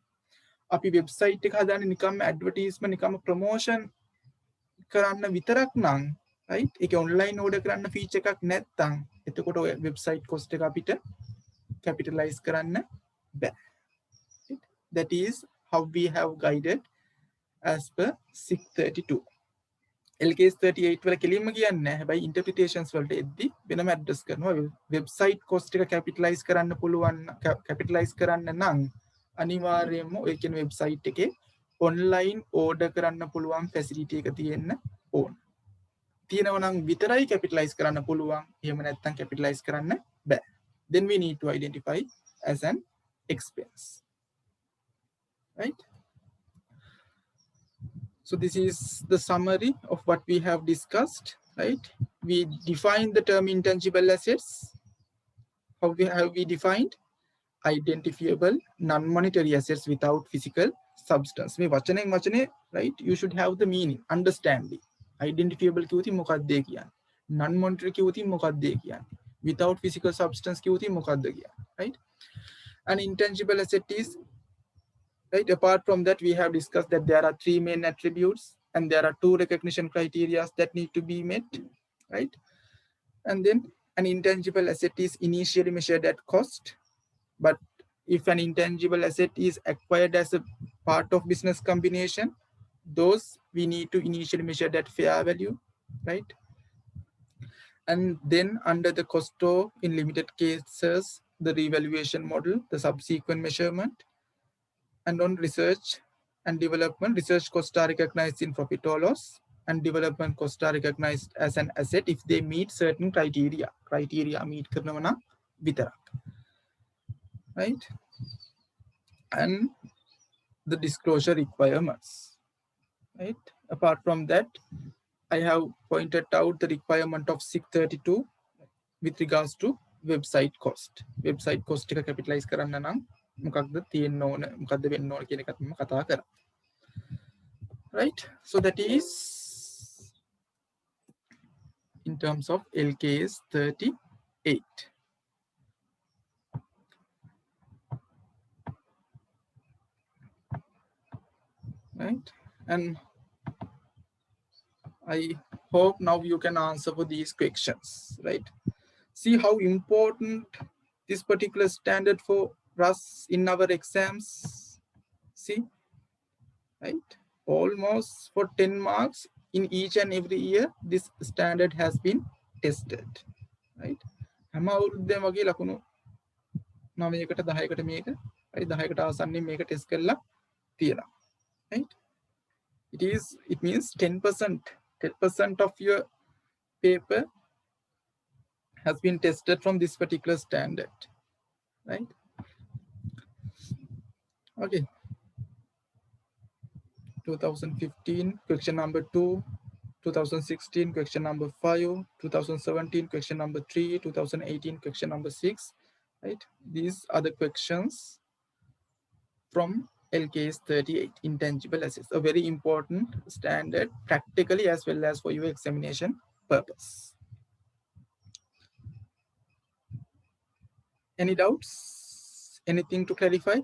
අපි වෙබ්සයිට් එක හදන්නේ නිකම්ම ඇඩ්වර්ටයිස්මන්ට් නිකම්ම ප්‍රොමෝෂන් කරන්න විතරක් නම් right ඒක ඔන්ලයින් ඕඩර් කරන්න ෆීචර් එකක් නැත්නම් එතකොට ඔය වෙබ්සයිට් කොස්ට් එක අපිට කැපිටලයිස් කරන්න බෑ. That is how we have guided as per 632. LKAS 38 වල කෙලින්ම කියන්නේ නැහැ. හැබැයි interpretations වලට එද්දි වෙනම ඇඩ්‍රස් කරනවා. වෙබ්සයිට් කොස්ට් එක කැපිටලයිස් කරන්න පුළුවන් කැපිටලයිස් කරන්න නම් අනිවාර්යයෙන්ම ඔය කියන වෙබ්සයිට් එකේ ඔන්ලයින් ඕඩර් කරන්න පුළුවන් ෆැසිලිටි එක තියෙන්න ඕන. තියෙනවා නම් විතරයි කැපිටලයිස් කරන්න පුළුවන්. එහෙම නැත්නම් කැපිටලයිස් කරන්න බෑ. Then we need to identify as an expense. Right? So this is the summary of what we have discussed, right? We define the term intangible assets. How we defined identifiable non-monetary assets without physical substance. මේ වචනේ right? You should have the meaning, understanding. Identifiable කිව්වොත් මොකක්ද කියන්නේ? Non-monetary කිව්වොත් මොකක්ද කියන්නේ? Without physical substance කිව්වොත් මොකක්ද කියන්නේ? Right? An intangible asset is right. Apart from that, we have discussed that there are three main attributes and there are two recognition criteria that need to be met, right? And then an intangible asset is initially measured at cost, but if an intangible asset is acquired as a part of business combination, those we need to initially measure that fair value, right? And then under the cost in limited cases, the revaluation model, the subsequent measurement. And on research and development, research costs are recognized in profit or loss, and development costs are recognized as an asset if they meet certain criteria. Criteria meet කරනවා නම් විතරක්. Right? And the disclosure requirements. Right? Apart from that, I have pointed out the requirement of 632 with regards to website cost. Website cost එක capitalize කරන්න නම් මොකක්ද තියෙන්න ඕන මොකක්ද වෙන්න ඕන කියන එකත් මම කතා කරා. Right? So that is in terms of LKAS 38. Right? And I hope now you can answer for these questions. Right? See how important this particular standard for us in our exams. See, right? Almost for 10 marks in each and every year, this standard has been tested. Right? හැම අවුරුද්දේම වගේ ලකුණු 9කට 10කට මේක, right? 10කට ආසන්නයෙන් මේක test කරලා තියෙනවා. Right? It means 10% of your paper has been tested from this particular standard. Right? Okay. 2015 question number 2, 2016 question number 5, 2017 question number 3, 2018 question number 6. Right? These are the questions from LKAS 38, intangible assets, a very important standard practically as well as for your examination purpose. Any doubts? Anything to clarify?